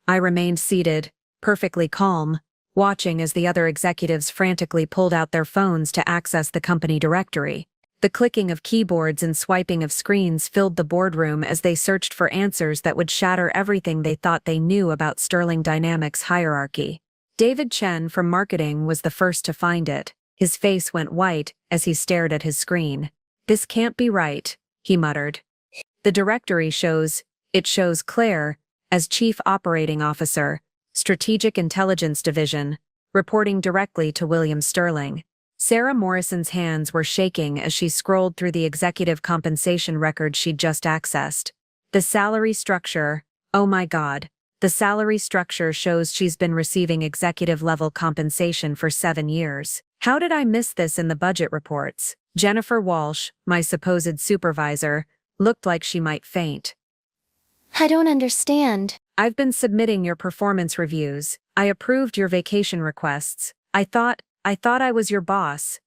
I remained seated, perfectly calm, watching as the other executives frantically pulled out their phones to access the company directory. The clicking of keyboards and swiping of screens filled the boardroom as they searched for answers that would shatter everything they thought they knew about Sterling Dynamics' hierarchy. David Chen from marketing was the first to find it. His face went white as he stared at his screen. "This can't be right," he muttered. "The directory shows Claire as Chief Operating Officer, Strategic Intelligence Division, reporting directly to William Sterling." Sarah Morrison's hands were shaking as she scrolled through the executive compensation record she'd just accessed. The salary structure, oh my God, the salary structure shows she's been receiving executive-level compensation for 7 years. How did I miss this in the budget reports? Jennifer Walsh, my supposed supervisor, looked like she might faint. "I don't understand." "I've been submitting your performance reviews. I approved your vacation requests. I thought I was your boss."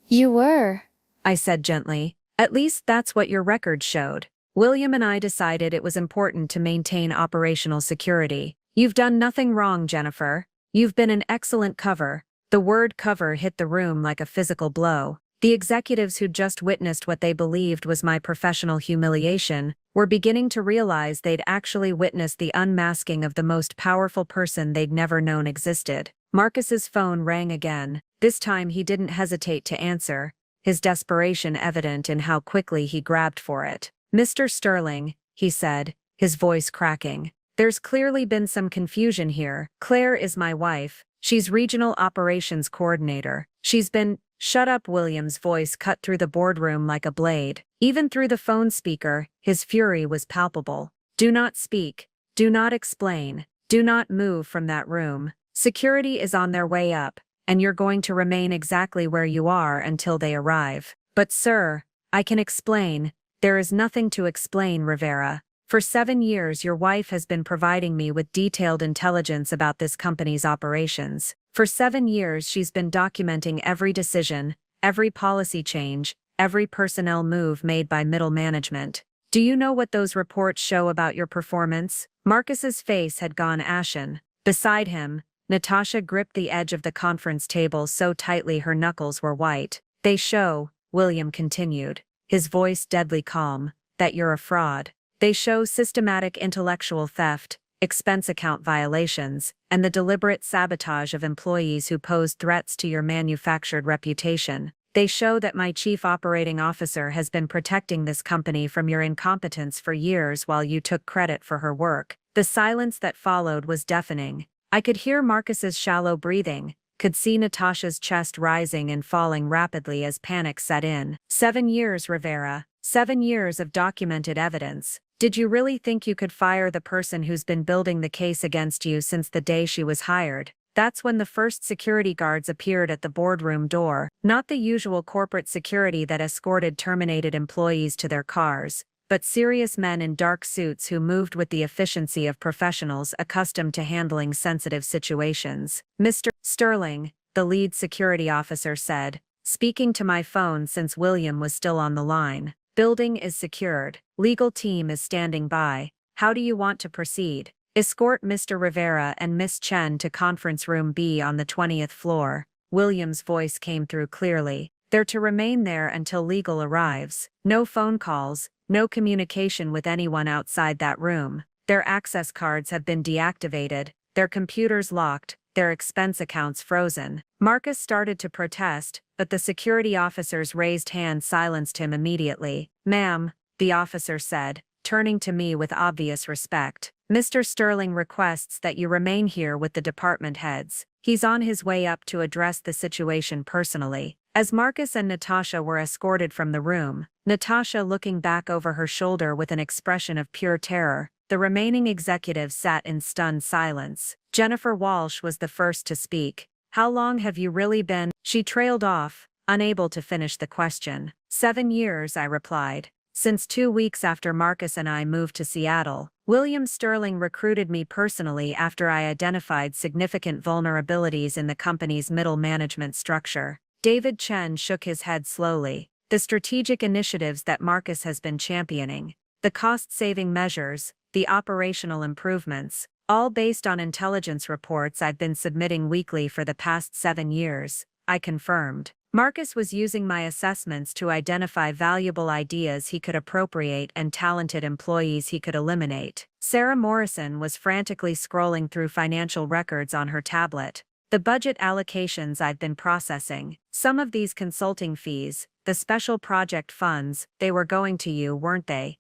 "You were," I said gently. "At least that's what your records showed." William and I decided it was important to maintain operational security. "You've done nothing wrong, Jennifer. You've been an excellent cover." The word cover hit the room like a physical blow. The executives who'd just witnessed what they believed was my professional humiliation were beginning to realize they'd actually witnessed the unmasking of the most powerful person they'd never known existed. Marcus's phone rang again. This time he didn't hesitate to answer, his desperation evident in how quickly he grabbed for it. "Mr. Sterling," he said, his voice cracking. "There's clearly been some confusion here. Claire is my wife. She's regional operations coordinator. She's been—" "Shut up," William's voice cut through the boardroom like a blade. Even through the phone speaker, his fury was palpable. "Do not speak. Do not explain. Do not move from that room. Security is on their way up, and you're going to remain exactly where you are until they arrive." "But sir, I can explain." "There is nothing to explain, Rivera. For 7 years your wife has been providing me with detailed intelligence about this company's operations. For 7 years she's been documenting every decision, every policy change, every personnel move made by middle management. Do you know what those reports show about your performance?" Marcus's face had gone ashen. Beside him, Natasha gripped the edge of the conference table so tightly her knuckles were white. "They show," William continued, his voice deadly calm, "that you're a fraud. They show systematic intellectual theft, expense account violations, and the deliberate sabotage of employees who pose threats to your manufactured reputation. They show that my chief operating officer has been protecting this company from your incompetence for years while you took credit for her work." The silence that followed was deafening. I could hear Marcus's shallow breathing, could see Natasha's chest rising and falling rapidly as panic set in. 7 years, Rivera. 7 years of documented evidence. Did you really think you could fire the person who's been building the case against you since the day she was hired? That's when the first security guards appeared at the boardroom door, not the usual corporate security that escorted terminated employees to their cars, but serious men in dark suits who moved with the efficiency of professionals accustomed to handling sensitive situations. "Mr. Sterling," the lead security officer said, speaking to my phone since William was still on the line. "Building is secured. Legal team is standing by. How do you want to proceed? Escort Mr. Rivera and Miss Chen to conference room B on the 20th floor." William's voice came through clearly. "They're to remain there until legal arrives. No phone calls, no communication with anyone outside that room. Their access cards have been deactivated, their computers locked, their expense accounts frozen." Marcus started to protest, but the security officer's raised hand silenced him immediately. "Ma'am," the officer said, turning to me with obvious respect, "Mr. Sterling requests that you remain here with the department heads. He's on his way up to address the situation personally." As Marcus and Natasha were escorted from the room, Natasha looking back over her shoulder with an expression of pure terror, the remaining executives sat in stunned silence. Jennifer Walsh was the first to speak. "How long have you really been?" She trailed off, unable to finish the question. 7 years, I replied. "Since 2 weeks after Marcus and I moved to Seattle. William Sterling recruited me personally after I identified significant vulnerabilities in the company's middle management structure." David Chen shook his head slowly. "The strategic initiatives that Marcus has been championing, the cost-saving measures, the operational improvements, all based on intelligence reports I've been submitting weekly for the past 7 years, I confirmed. Marcus was using my assessments to identify valuable ideas he could appropriate and talented employees he could eliminate." Sarah Morrison was frantically scrolling through financial records on her tablet. "The budget allocations I've been processing, some of these consulting fees, the special project funds, they were going to you, weren't they?"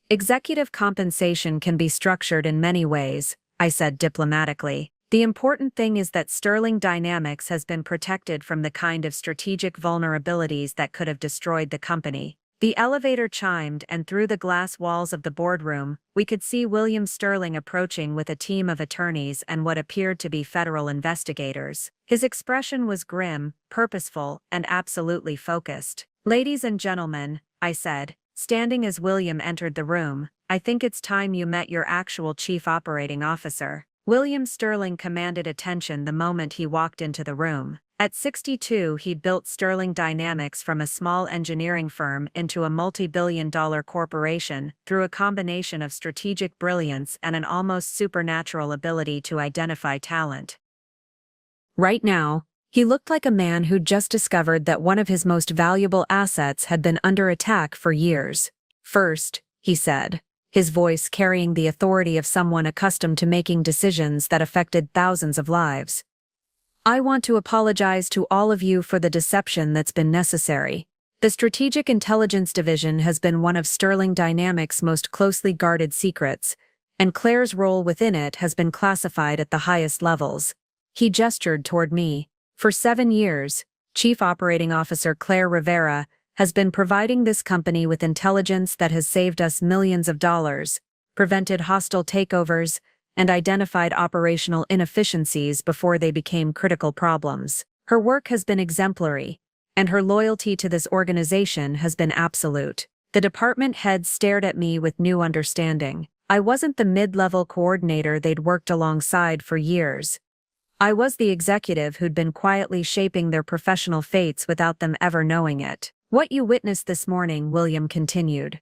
"Executive compensation can be structured in many ways," I said diplomatically. "The important thing is that Sterling Dynamics has been protected from the kind of strategic vulnerabilities that could have destroyed the company." The elevator chimed, and through the glass walls of the boardroom, we could see William Sterling approaching with a team of attorneys and what appeared to be federal investigators. His expression was grim, purposeful, and absolutely focused. "Ladies and gentlemen," I said, standing as William entered the room, "I think it's time you met your actual chief operating officer." William Sterling commanded attention the moment he walked into the room. At 62, he built Sterling Dynamics from a small engineering firm into a multi-billion-dollar corporation through a combination of strategic brilliance and an almost supernatural ability to identify talent. Right now, he looked like a man who'd just discovered that one of his most valuable assets had been under attack for years. "First," he said, his voice carrying the authority of someone accustomed to making decisions that affected thousands of lives, "I want to apologize to all of you for the deception that's been necessary. The Strategic Intelligence Division has been one of Sterling Dynamics' most closely guarded secrets, and Claire's role within it has been classified at the highest levels." He gestured toward me. "For 7 years, Chief Operating Officer Claire Rivera has been providing this company with intelligence that has saved us millions of dollars, prevented hostile takeovers, and identified operational inefficiencies before they became critical problems. Her work has been exemplary, and her loyalty to this organization has been absolute." The department heads stared at me with new understanding. I wasn't the mid-level coordinator they'd worked alongside for years. I was the executive who'd been quietly shaping their professional fates without them ever knowing it. "What you witnessed this morning," William continued,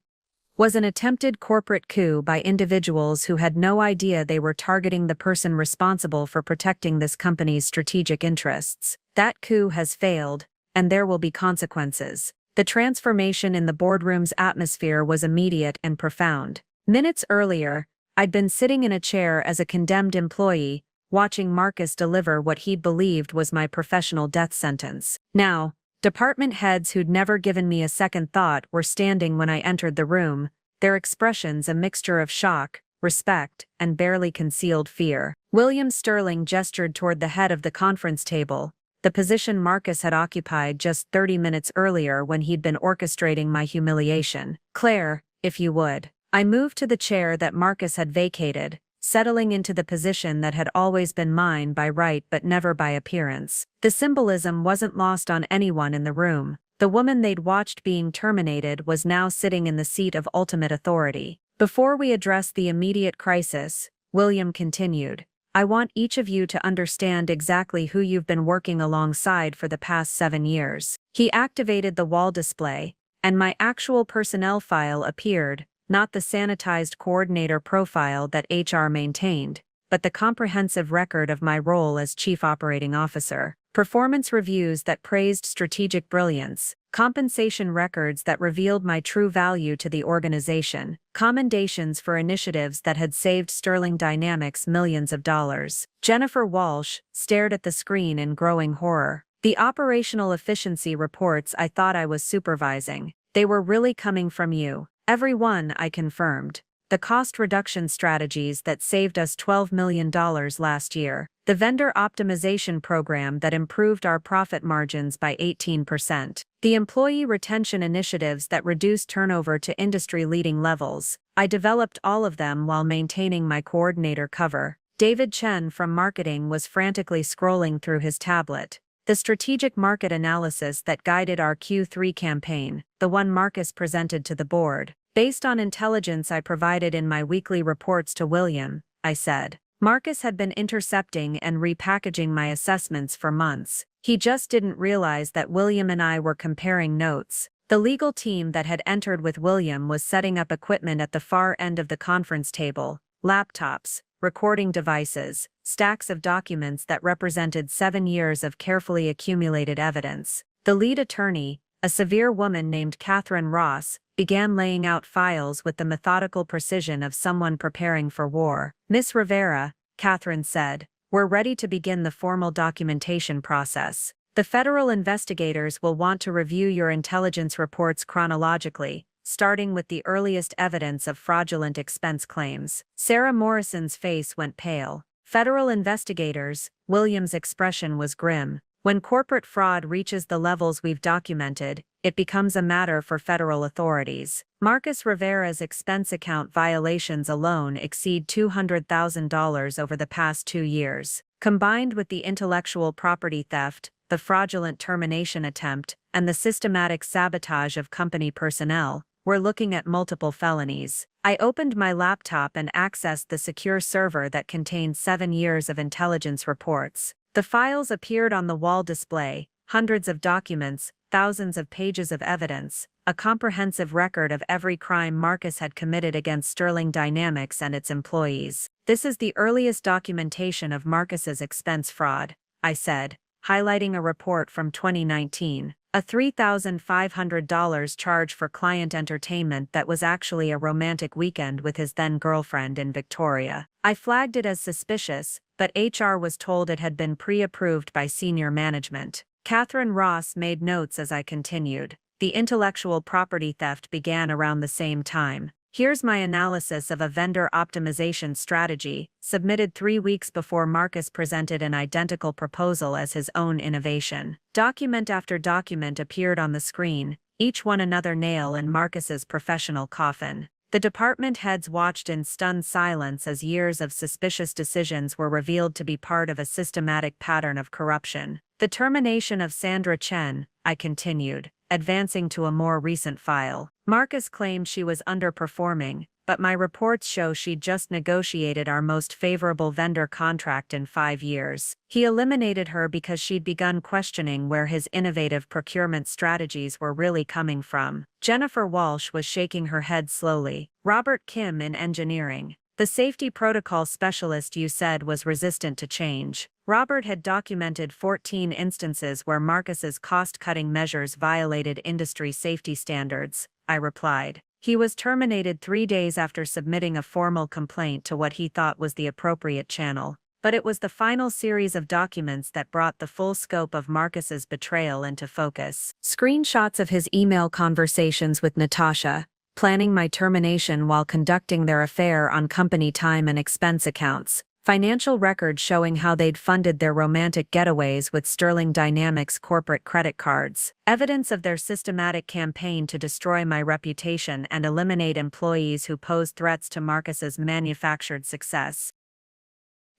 "was an attempted corporate coup by individuals who had no idea they were targeting the person responsible for protecting this company's strategic interests. That coup has failed, and there will be consequences." The transformation in the boardroom's atmosphere was immediate and profound. Minutes earlier, I'd been sitting in a chair as a condemned employee, watching Marcus deliver what he'd believed was my professional death sentence. Now, department heads who'd never given me a second thought were standing when I entered the room, their expressions a mixture of shock, respect, and barely concealed fear. William Sterling gestured toward the head of the conference table, the position Marcus had occupied just 30 minutes earlier when he'd been orchestrating my humiliation. "Claire, if you would." I moved to the chair that Marcus had vacated, settling into the position that had always been mine by right but never by appearance. The symbolism wasn't lost on anyone in the room. The woman they'd watched being terminated was now sitting in the seat of ultimate authority. Before we address the immediate crisis, William continued, I want each of you to understand exactly who you've been working alongside for the past 7 years. He activated the wall display, and my actual personnel file appeared, not the sanitized coordinator profile that HR maintained, but the comprehensive record of my role as Chief Operating Officer. Performance reviews that praised strategic brilliance, compensation records that revealed my true value to the organization, commendations for initiatives that had saved Sterling Dynamics millions of dollars. Jennifer Walsh stared at the screen in growing horror. The operational efficiency reports I thought I was supervising, they were really coming from you. Every one, I confirmed. The cost reduction strategies that saved us $12 million last year. The vendor optimization program that improved our profit margins by 18%. The employee retention initiatives that reduced turnover to industry-leading levels. I developed all of them while maintaining my coordinator cover. David Chen from marketing was frantically scrolling through his tablet. The strategic market analysis that guided our Q3 campaign, the one Marcus presented to the board. Based on intelligence I provided in my weekly reports to William, I said. Marcus had been intercepting and repackaging my assessments for months. He just didn't realize that William and I were comparing notes. The legal team that had entered with William was setting up equipment at the far end of the conference table, laptops, recording devices, stacks of documents that represented 7 years of carefully accumulated evidence. The lead attorney, a severe woman named Catherine Ross, began laying out files with the methodical precision of someone preparing for war. Miss Rivera, Catherine said, we're ready to begin the formal documentation process. The federal investigators will want to review your intelligence reports chronologically, starting with the earliest evidence of fraudulent expense claims. Sarah Morrison's face went pale. Federal investigators, William's expression was grim. When corporate fraud reaches the levels we've documented, it becomes a matter for federal authorities. Marcus Rivera's expense account violations alone exceed $200,000 over the past 2 years. Combined with the intellectual property theft, the fraudulent termination attempt, and the systematic sabotage of company personnel, we're looking at multiple felonies. I opened my laptop and accessed the secure server that contained 7 years of intelligence reports. The files appeared on the wall display, hundreds of documents, thousands of pages of evidence, a comprehensive record of every crime Marcus had committed against Sterling Dynamics and its employees. This is the earliest documentation of Marcus's expense fraud, I said, highlighting a report from 2019. A $3,500 charge for client entertainment that was actually a romantic weekend with his then-girlfriend in Victoria. I flagged it as suspicious, but HR was told it had been pre-approved by senior management. Catherine Ross made notes as I continued. The intellectual property theft began around the same time. Here's my analysis of a vendor optimization strategy, submitted 3 weeks before Marcus presented an identical proposal as his own innovation. Document after document appeared on the screen, each one another nail in Marcus's professional coffin. The department heads watched in stunned silence as years of suspicious decisions were revealed to be part of a systematic pattern of corruption. The termination of Sandra Chen, I continued, advancing to a more recent file. Marcus claimed she was underperforming, but my reports show she'd just negotiated our most favorable vendor contract in 5 years. He eliminated her because she'd begun questioning where his innovative procurement strategies were really coming from. Jennifer Walsh was shaking her head slowly. Robert Kim in engineering. The safety protocol specialist you said was resistant to change. Robert had documented 14 instances where Marcus's cost-cutting measures violated industry safety standards, I replied. He was terminated 3 days after submitting a formal complaint to what he thought was the appropriate channel. But it was the final series of documents that brought the full scope of Marcus's betrayal into focus. Screenshots of his email conversations with Natasha, planning my termination while conducting their affair on company time and expense accounts. financial records showing how they'd funded their romantic getaways with Sterling Dynamics corporate credit cards, evidence of their systematic campaign to destroy my reputation and eliminate employees who posed threats to Marcus's manufactured success.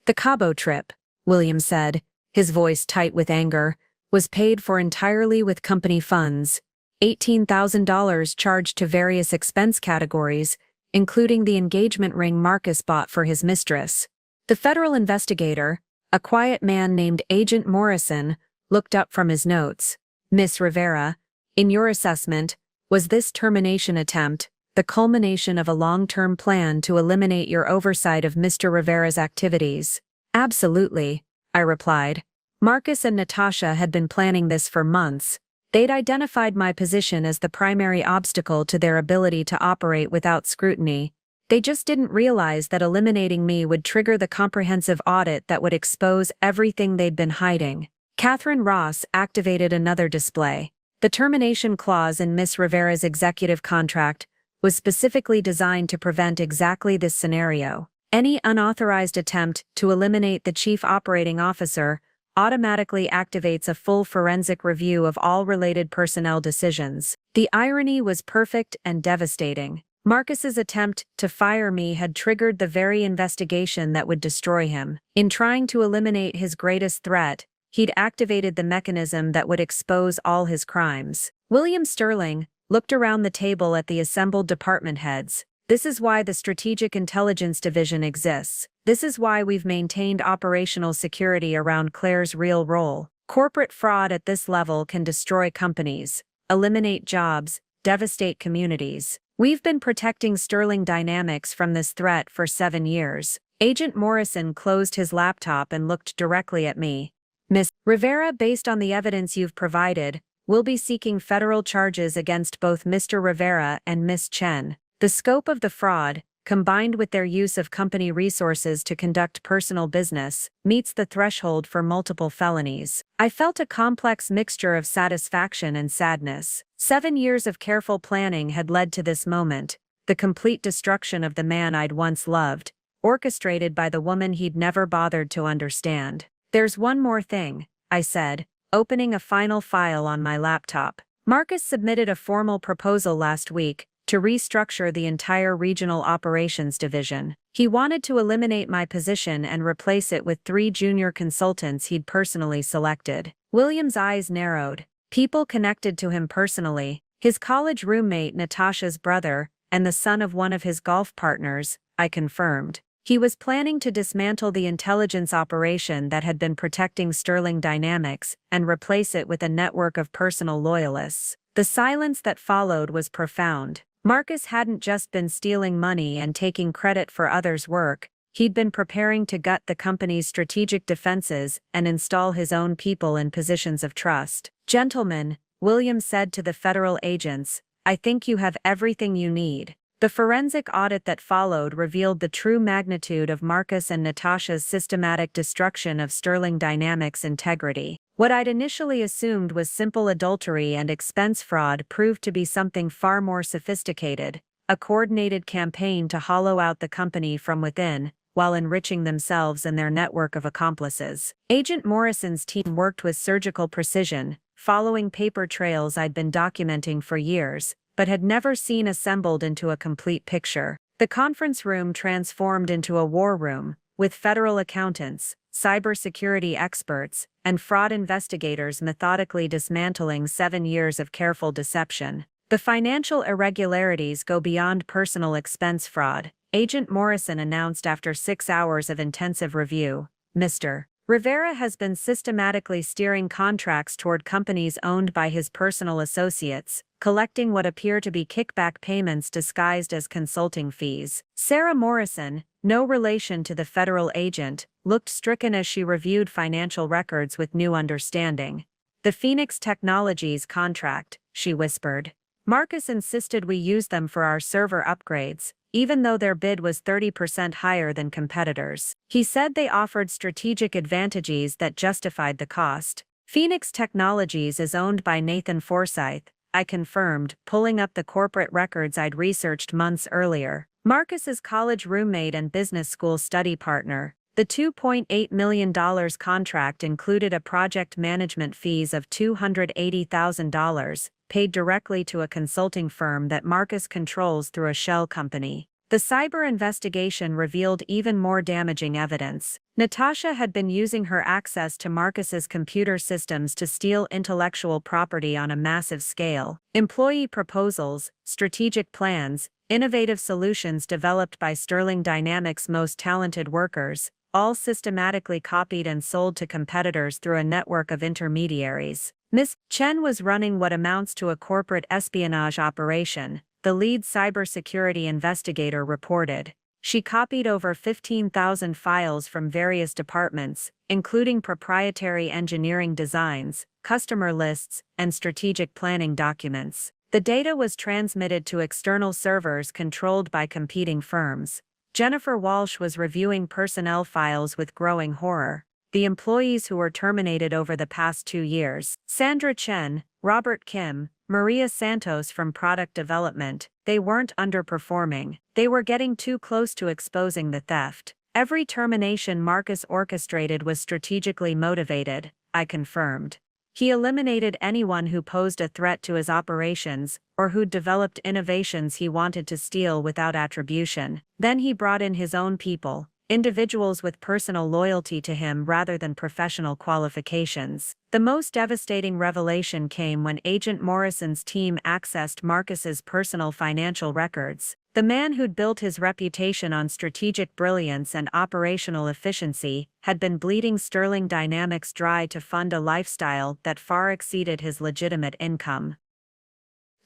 The Cabo trip, William said, his voice tight with anger, was paid for entirely with company funds, $18,000 charged to various expense categories, including the engagement ring Marcus bought for his mistress. The federal investigator, a quiet man named Agent Morrison, looked up from his notes. Miss Rivera, in your assessment, was this termination attempt the culmination of a long-term plan to eliminate your oversight of Mr. Rivera's activities? Absolutely, I replied. Marcus and Natasha had been planning this for months. They'd identified my position as the primary obstacle to their ability to operate without scrutiny. They just didn't realize that eliminating me would trigger the comprehensive audit that would expose everything they'd been hiding. Catherine Ross activated another display. The termination clause in Miss Rivera's executive contract was specifically designed to prevent exactly this scenario. Any unauthorized attempt to eliminate the chief operating officer automatically activates a full forensic review of all related personnel decisions. The irony was perfect and devastating. Marcus's attempt to fire me had triggered the very investigation that would destroy him. In trying to eliminate his greatest threat, he'd activated the mechanism that would expose all his crimes. William Sterling looked around the table at the assembled department heads. This is why the Strategic Intelligence Division exists. This is why we've maintained operational security around Claire's real role. Corporate fraud at this level can destroy companies, eliminate jobs, devastate communities. We've been protecting Sterling Dynamics from this threat for 7 years. Agent Morrison closed his laptop and looked directly at me. Miss Rivera, based on the evidence you've provided, will be seeking federal charges against both Mr. Rivera and Miss Chen. The scope of the fraud, combined with their use of company resources to conduct personal business, meets the threshold for multiple felonies. I felt a complex mixture of satisfaction and sadness. 7 years of careful planning had led to this moment, the complete destruction of the man I'd once loved, orchestrated by the woman he'd never bothered to understand. There's one more thing, I said, opening a final file on my laptop. Marcus submitted a formal proposal last week to restructure the entire regional operations division. He wanted to eliminate my position and replace it with 3 junior consultants he'd personally selected. William's eyes narrowed. People connected to him personally, his college roommate Natasha's brother, and the son of one of his golf partners, I confirmed. He was planning to dismantle the intelligence operation that had been protecting Sterling Dynamics and replace it with a network of personal loyalists. The silence that followed was profound. Marcus hadn't just been stealing money and taking credit for others' work, he'd been preparing to gut the company's strategic defenses and install his own people in positions of trust. Gentlemen, William said to the federal agents, I think you have everything you need. The forensic audit that followed revealed the true magnitude of Marcus and Natasha's systematic destruction of Sterling Dynamics' integrity. What I'd initially assumed was simple adultery and expense fraud proved to be something far more sophisticated, a coordinated campaign to hollow out the company from within, while enriching themselves and their network of accomplices. Agent Morrison's team worked with surgical precision, following paper trails I'd been documenting for years, but had never seen assembled into a complete picture. The conference room transformed into a war room, with federal accountants, cybersecurity experts, and fraud investigators methodically dismantling 7 years of careful deception. The financial irregularities go beyond personal expense fraud, Agent Morrison announced after 6 hours of intensive review. Mr. Rivera has been systematically steering contracts toward companies owned by his personal associates, collecting what appear to be kickback payments disguised as consulting fees. Sarah Morrison, no relation to the federal agent, looked stricken as she reviewed financial records with new understanding. The Phoenix Technologies contract, she whispered. Marcus insisted we use them for our server upgrades, even though their bid was 30% higher than competitors. He said they offered strategic advantages that justified the cost. Phoenix Technologies is owned by Nathan Forsyth, I confirmed, pulling up the corporate records I'd researched months earlier. Marcus's college roommate and business school study partner. The $2.8 million contract included a project management fees of $280,000, paid directly to a consulting firm that Marcus controls through a shell company. The cyber investigation revealed even more damaging evidence. Natasha had been using her access to Marcus's computer systems to steal intellectual property on a massive scale. Employee proposals, strategic plans, innovative solutions developed by Sterling Dynamics' most talented workers, all systematically copied and sold to competitors through a network of intermediaries. Ms. Chen was running what amounts to a corporate espionage operation, the lead cybersecurity investigator reported. She copied over 15,000 files from various departments, including proprietary engineering designs, customer lists, and strategic planning documents. The data was transmitted to external servers controlled by competing firms. Jennifer Walsh was reviewing personnel files with growing horror. The employees who were terminated over the past 2 years: Sandra Chen, Robert Kim, Maria Santos from product development, they weren't underperforming. They were getting too close to exposing the theft. Every termination Marcus orchestrated was strategically motivated, I confirmed. He eliminated anyone who posed a threat to his operations, or who developed innovations he wanted to steal without attribution. Then he brought in his own people, individuals with personal loyalty to him rather than professional qualifications. The most devastating revelation came when Agent Morrison's team accessed Marcus's personal financial records. The man who'd built his reputation on strategic brilliance and operational efficiency had been bleeding Sterling Dynamics dry to fund a lifestyle that far exceeded his legitimate income.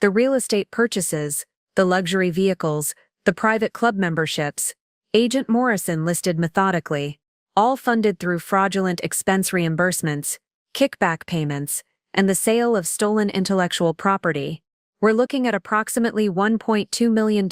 The real estate purchases, the luxury vehicles, the private club memberships, Agent Morrison listed methodically, all funded through fraudulent expense reimbursements, kickback payments, and the sale of stolen intellectual property. We're looking at approximately $1.2 million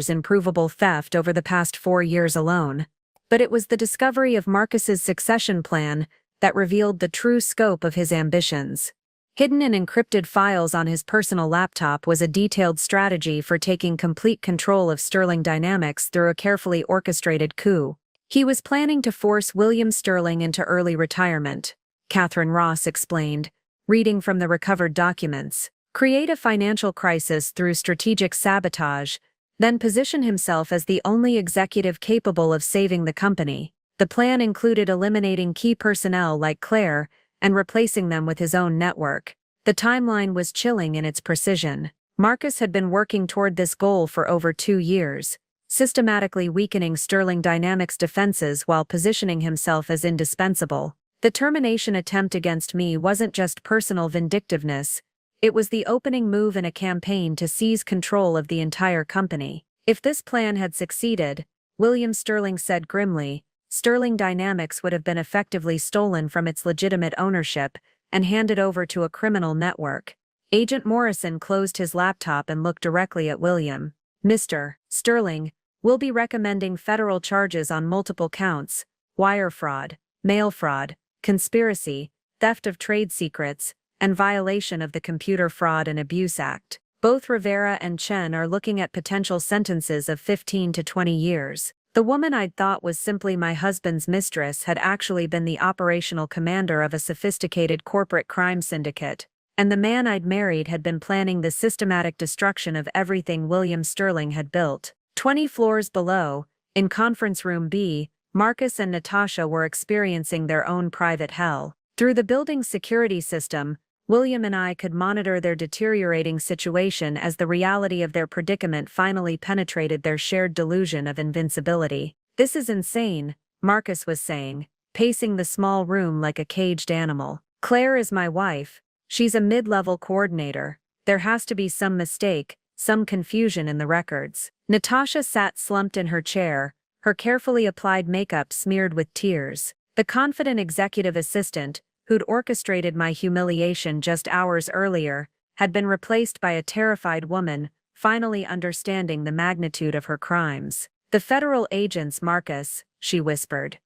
in provable theft over the past 4 years alone. But it was the discovery of Marcus's succession plan that revealed the true scope of his ambitions. Hidden in encrypted files on his personal laptop was a detailed strategy for taking complete control of Sterling Dynamics through a carefully orchestrated coup. He was planning to force William Sterling into early retirement, Catherine Ross explained, reading from the recovered documents. Create a financial crisis through strategic sabotage, then position himself as the only executive capable of saving the company. The plan included eliminating key personnel like Claire and replacing them with his own network. The timeline was chilling in its precision. Marcus had been working toward this goal for over 2 years, systematically weakening Sterling Dynamics' defenses while positioning himself as indispensable. The termination attempt against me wasn't just personal vindictiveness, it was the opening move in a campaign to seize control of the entire company. If this plan had succeeded, William Sterling said grimly, Sterling Dynamics would have been effectively stolen from its legitimate ownership and handed over to a criminal network. Agent Morrison closed his laptop and looked directly at William. Mr. Sterling, we'll be recommending federal charges on multiple counts: wire fraud, mail fraud, conspiracy, theft of trade secrets, and violation of the Computer Fraud and Abuse Act. Both Rivera and Chen are looking at potential sentences of 15 to 20 years. The woman I'd thought was simply my husband's mistress had actually been the operational commander of a sophisticated corporate crime syndicate, and the man I'd married had been planning the systematic destruction of everything William Sterling had built. 20 floors below, in Conference Room B, Marcus and Natasha were experiencing their own private hell. Through the building's security system, William and I could monitor their deteriorating situation as the reality of their predicament finally penetrated their shared delusion of invincibility. This is insane, Marcus was saying, pacing the small room like a caged animal. Claire is my wife. She's a mid-level coordinator. There has to be some mistake, some confusion in the records. Natasha sat slumped in her chair, her carefully applied makeup smeared with tears. The confident executive assistant, who'd orchestrated my humiliation just hours earlier, had been replaced by a terrified woman, finally understanding the magnitude of her crimes. The federal agents, Marcus, she whispered.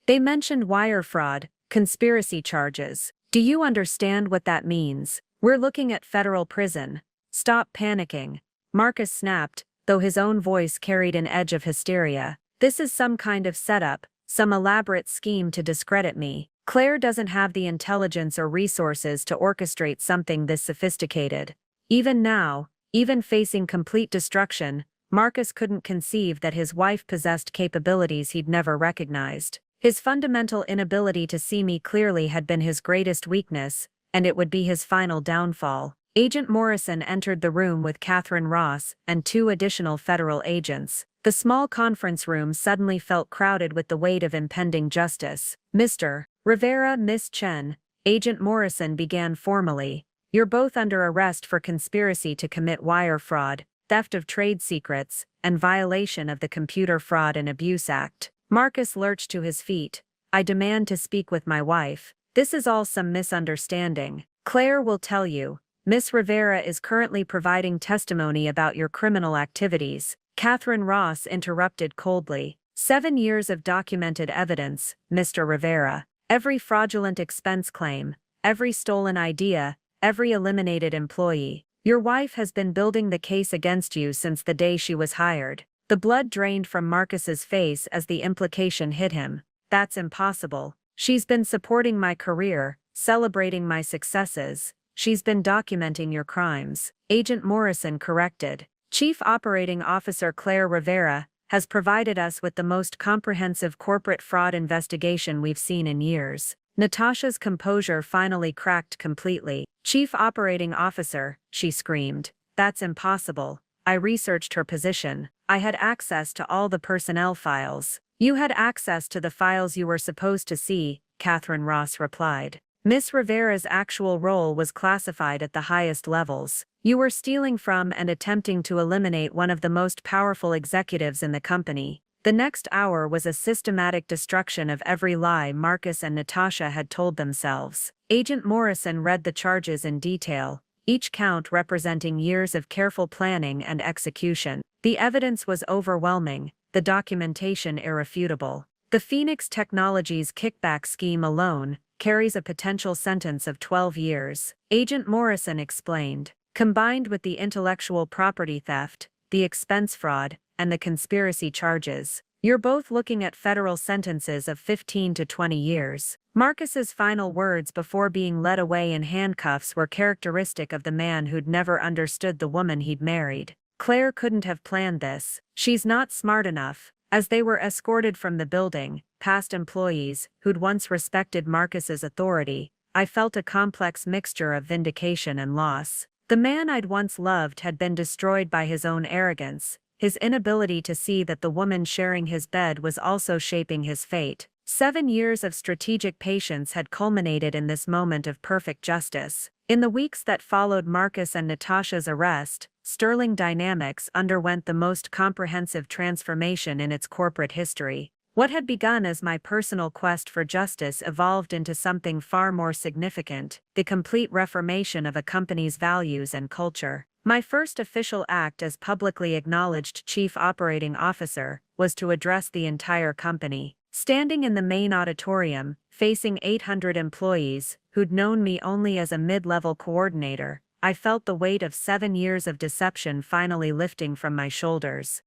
They mentioned wire fraud, conspiracy charges. Do you understand what that means? We're looking at federal prison. Stop panicking. Marcus snapped, though his own voice carried an edge of hysteria. This is some kind of setup, some elaborate scheme to discredit me. Claire doesn't have the intelligence or resources to orchestrate something this sophisticated. Even now, even facing complete destruction, Marcus couldn't conceive that his wife possessed capabilities he'd never recognized. His fundamental inability to see me clearly had been his greatest weakness, and it would be his final downfall. Agent Morrison entered the room with Catherine Ross and 2 additional federal agents. The small conference room suddenly felt crowded with the weight of impending justice. Mr. Rivera, Miss Chen, Agent Morrison began formally. You're both under arrest for conspiracy to commit wire fraud, theft of trade secrets, and violation of the Computer Fraud and Abuse Act. Marcus lurched to his feet. I demand to speak with my wife. This is all some misunderstanding. Claire will tell you. Miss Rivera is currently providing testimony about your criminal activities. Catherine Ross interrupted coldly. 7 years of documented evidence, Mr. Rivera. Every fraudulent expense claim, every stolen idea, every eliminated employee. Your wife has been building the case against you since the day she was hired. The blood drained from Marcus's face as the implication hit him. That's impossible. She's been supporting my career, celebrating my successes. She's been documenting your crimes. Agent Morrison corrected. Chief Operating Officer Claire Rivera has provided us with the most comprehensive corporate fraud investigation we've seen in years. Natasha's composure finally cracked completely. Chief Operating Officer, she screamed. That's impossible. I researched her position. I had access to all the personnel files. You had access to the files you were supposed to see, Catherine Ross replied. Miss Rivera's actual role was classified at the highest levels. You were stealing from and attempting to eliminate one of the most powerful executives in the company. The next hour was a systematic destruction of every lie Marcus and Natasha had told themselves. Agent Morrison read the charges in detail, each count representing years of careful planning and execution. The evidence was overwhelming, the documentation irrefutable. The Phoenix Technologies kickback scheme alone carries a potential sentence of 12 years. Agent Morrison explained. Combined with the intellectual property theft, the expense fraud, and the conspiracy charges, you're both looking at federal sentences of 15 to 20 years. Marcus's final words before being led away in handcuffs were characteristic of the man who'd never understood the woman he'd married. Claire couldn't have planned this. She's not smart enough. As they were escorted from the building, past employees, who'd once respected Marcus's authority, I felt a complex mixture of vindication and loss. The man I'd once loved had been destroyed by his own arrogance, his inability to see that the woman sharing his bed was also shaping his fate. 7 years of strategic patience had culminated in this moment of perfect justice. In the weeks that followed Marcus and Natasha's arrest, Sterling Dynamics underwent the most comprehensive transformation in its corporate history. What had begun as my personal quest for justice evolved into something far more significant, the complete reformation of a company's values and culture. My first official act as publicly acknowledged Chief Operating Officer was to address the entire company. Standing in the main auditorium, facing 800 employees, who'd known me only as a mid-level coordinator, I felt the weight of 7 years of deception finally lifting from my shoulders.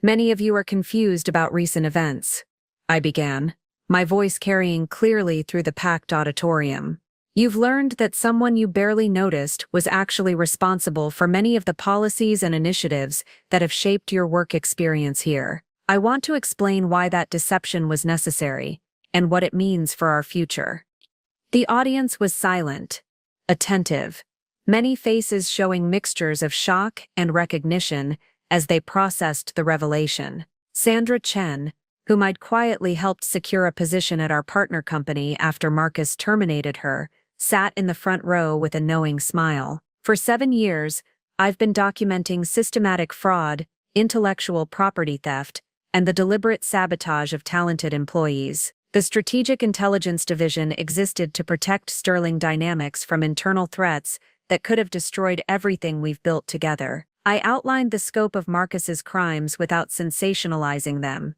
Many of you are confused about recent events, I began, my voice carrying clearly through the packed auditorium. You've learned that someone you barely noticed was actually responsible for many of the policies and initiatives that have shaped your work experience here. I want to explain why that deception was necessary, and what it means for our future. The audience was silent, attentive, many faces showing mixtures of shock and recognition as they processed the revelation. Sandra Chen, whom I'd quietly helped secure a position at our partner company after Marcus terminated her, sat in the front row with a knowing smile. For 7 years, I've been documenting systematic fraud, intellectual property theft, and the deliberate sabotage of talented employees. The Strategic Intelligence Division existed to protect Sterling Dynamics from internal threats that could have destroyed everything we've built together. I outlined the scope of Marcus's crimes without sensationalizing them.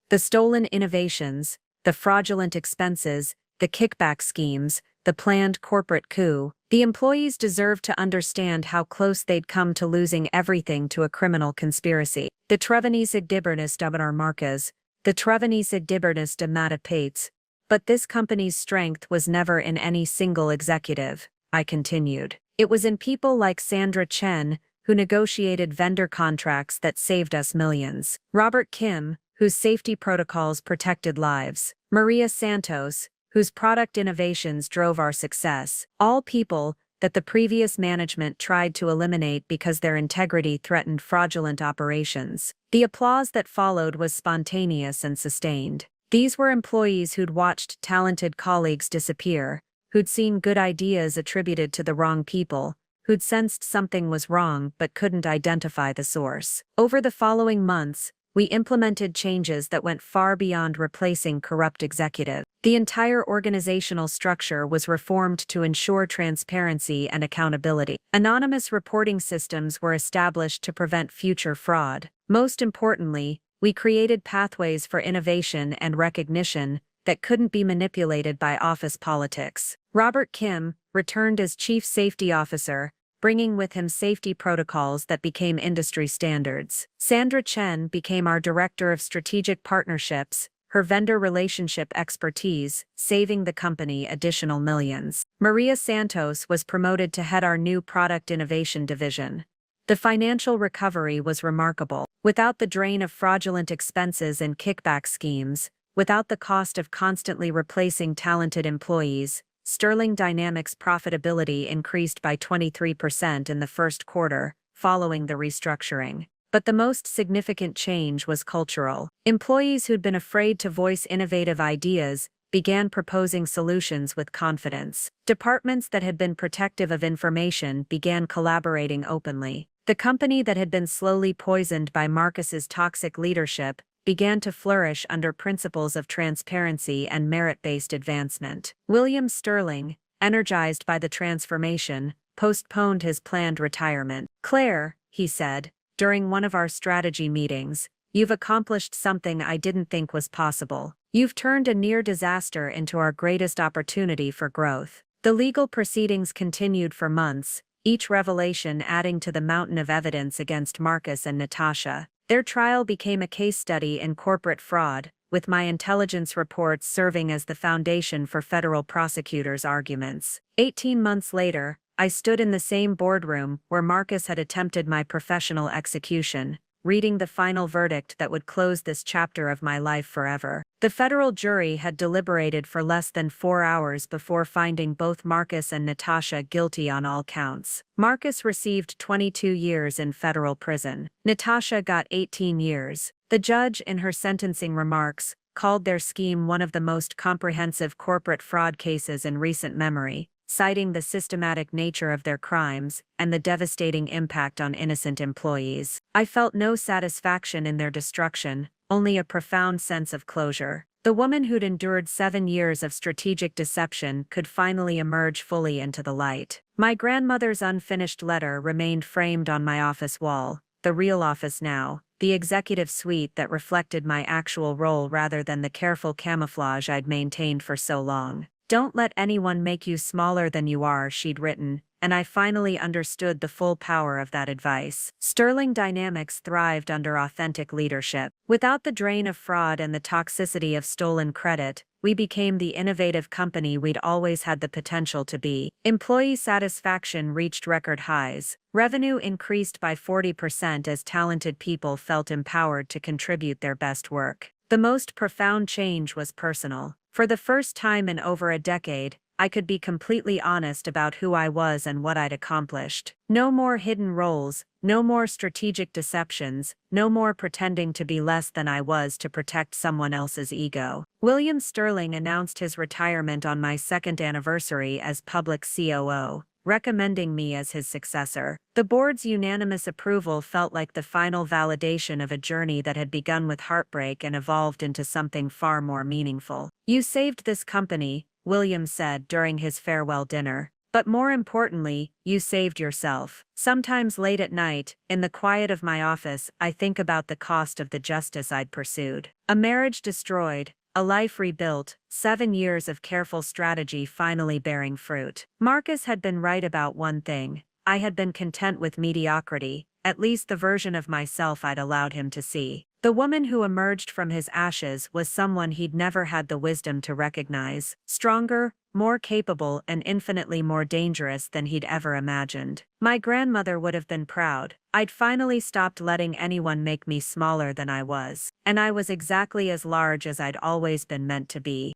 The stolen innovations, the fraudulent expenses, the kickback schemes, the planned corporate coup. The employees deserved to understand how close they'd come to losing everything to a criminal conspiracy. The Trevenise Igdibernis Marcas, The Trevenise Dibbernis de Matapates. But this company's strength was never in any single executive, I continued. It was in people like Sandra Chen, who negotiated vendor contracts that saved us millions. Robert Kim, whose safety protocols protected lives. Maria Santos, whose product innovations drove our success. All people that the previous management tried to eliminate because their integrity threatened fraudulent operations. The applause that followed was spontaneous and sustained. These were employees who'd watched talented colleagues disappear, who'd seen good ideas attributed to the wrong people, who'd sensed something was wrong but couldn't identify the source. Over the following months, we implemented changes that went far beyond replacing corrupt executives. The entire organizational structure was reformed to ensure transparency and accountability. Anonymous reporting systems were established to prevent future fraud. Most importantly, we created pathways for innovation and recognition that couldn't be manipulated by office politics. Robert Kim returned as Chief Safety Officer, bringing with him safety protocols that became industry standards. Sandra Chen became our Director of Strategic Partnerships, her vendor relationship expertise saving the company additional millions. Maria Santos was promoted to head our new product innovation division. The financial recovery was remarkable. Without the drain of fraudulent expenses and kickback schemes, without the cost of constantly replacing talented employees, Sterling Dynamics' profitability increased by 23% in the first quarter, following the restructuring. But the most significant change was cultural. Employees who'd been afraid to voice innovative ideas began proposing solutions with confidence. Departments that had been protective of information began collaborating openly. The company that had been slowly poisoned by Marcus's toxic leadership began to flourish under principles of transparency and merit-based advancement. William Sterling, energized by the transformation, postponed his planned retirement. "Claire," he said, during one of our strategy meetings, "you've accomplished something I didn't think was possible. You've turned a near disaster into our greatest opportunity for growth." The legal proceedings continued for months, each revelation adding to the mountain of evidence against Marcus and Natasha. Their trial became a case study in corporate fraud, with my intelligence reports serving as the foundation for federal prosecutors' arguments. 18 months later, I stood in the same boardroom where Marcus had attempted my professional execution, reading the final verdict that would close this chapter of my life forever. The federal jury had deliberated for less than 4 hours before finding both Marcus and Natasha guilty on all counts. Marcus received 22 years in federal prison. Natasha got 18 years. The judge, in her sentencing remarks, called their scheme one of the most comprehensive corporate fraud cases in recent memory, citing the systematic nature of their crimes and the devastating impact on innocent employees. I felt no satisfaction in their destruction, only a profound sense of closure. The woman who'd endured 7 years of strategic deception could finally emerge fully into the light. My grandmother's unfinished letter remained framed on my office wall, the real office now, the executive suite that reflected my actual role rather than the careful camouflage I'd maintained for so long. "Don't let anyone make you smaller than you are," she'd written, and I finally understood the full power of that advice. Sterling Dynamics thrived under authentic leadership. Without the drain of fraud and the toxicity of stolen credit, we became the innovative company we'd always had the potential to be. Employee satisfaction reached record highs. Revenue increased by 40% as talented people felt empowered to contribute their best work. The most profound change was personal. For the first time in over a decade, I could be completely honest about who I was and what I'd accomplished. No more hidden roles, no more strategic deceptions, no more pretending to be less than I was to protect someone else's ego. William Sterling announced his retirement on my 2nd anniversary as public COO, recommending me as his successor. The board's unanimous approval felt like the final validation of a journey that had begun with heartbreak and evolved into something far more meaningful. "You saved this company," William said during his farewell dinner. "But more importantly, you saved yourself." Sometimes late at night, in the quiet of my office, I think about the cost of the justice I'd pursued. A marriage destroyed, a life rebuilt, 7 years of careful strategy finally bearing fruit. Marcus had been right about one thing. I had been content with mediocrity, at least the version of myself I'd allowed him to see. The woman who emerged from his ashes was someone he'd never had the wisdom to recognize, stronger, more capable, and infinitely more dangerous than he'd ever imagined. My grandmother would have been proud. I'd finally stopped letting anyone make me smaller than I was, and I was exactly as large as I'd always been meant to be.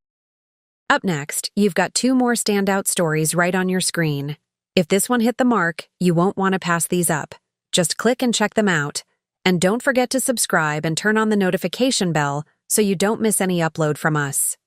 Up next, you've got 2 more standout stories right on your screen. If this one hit the mark, you won't want to pass these up. Just click and check them out. And don't forget to subscribe and turn on the notification bell so you don't miss any upload from us.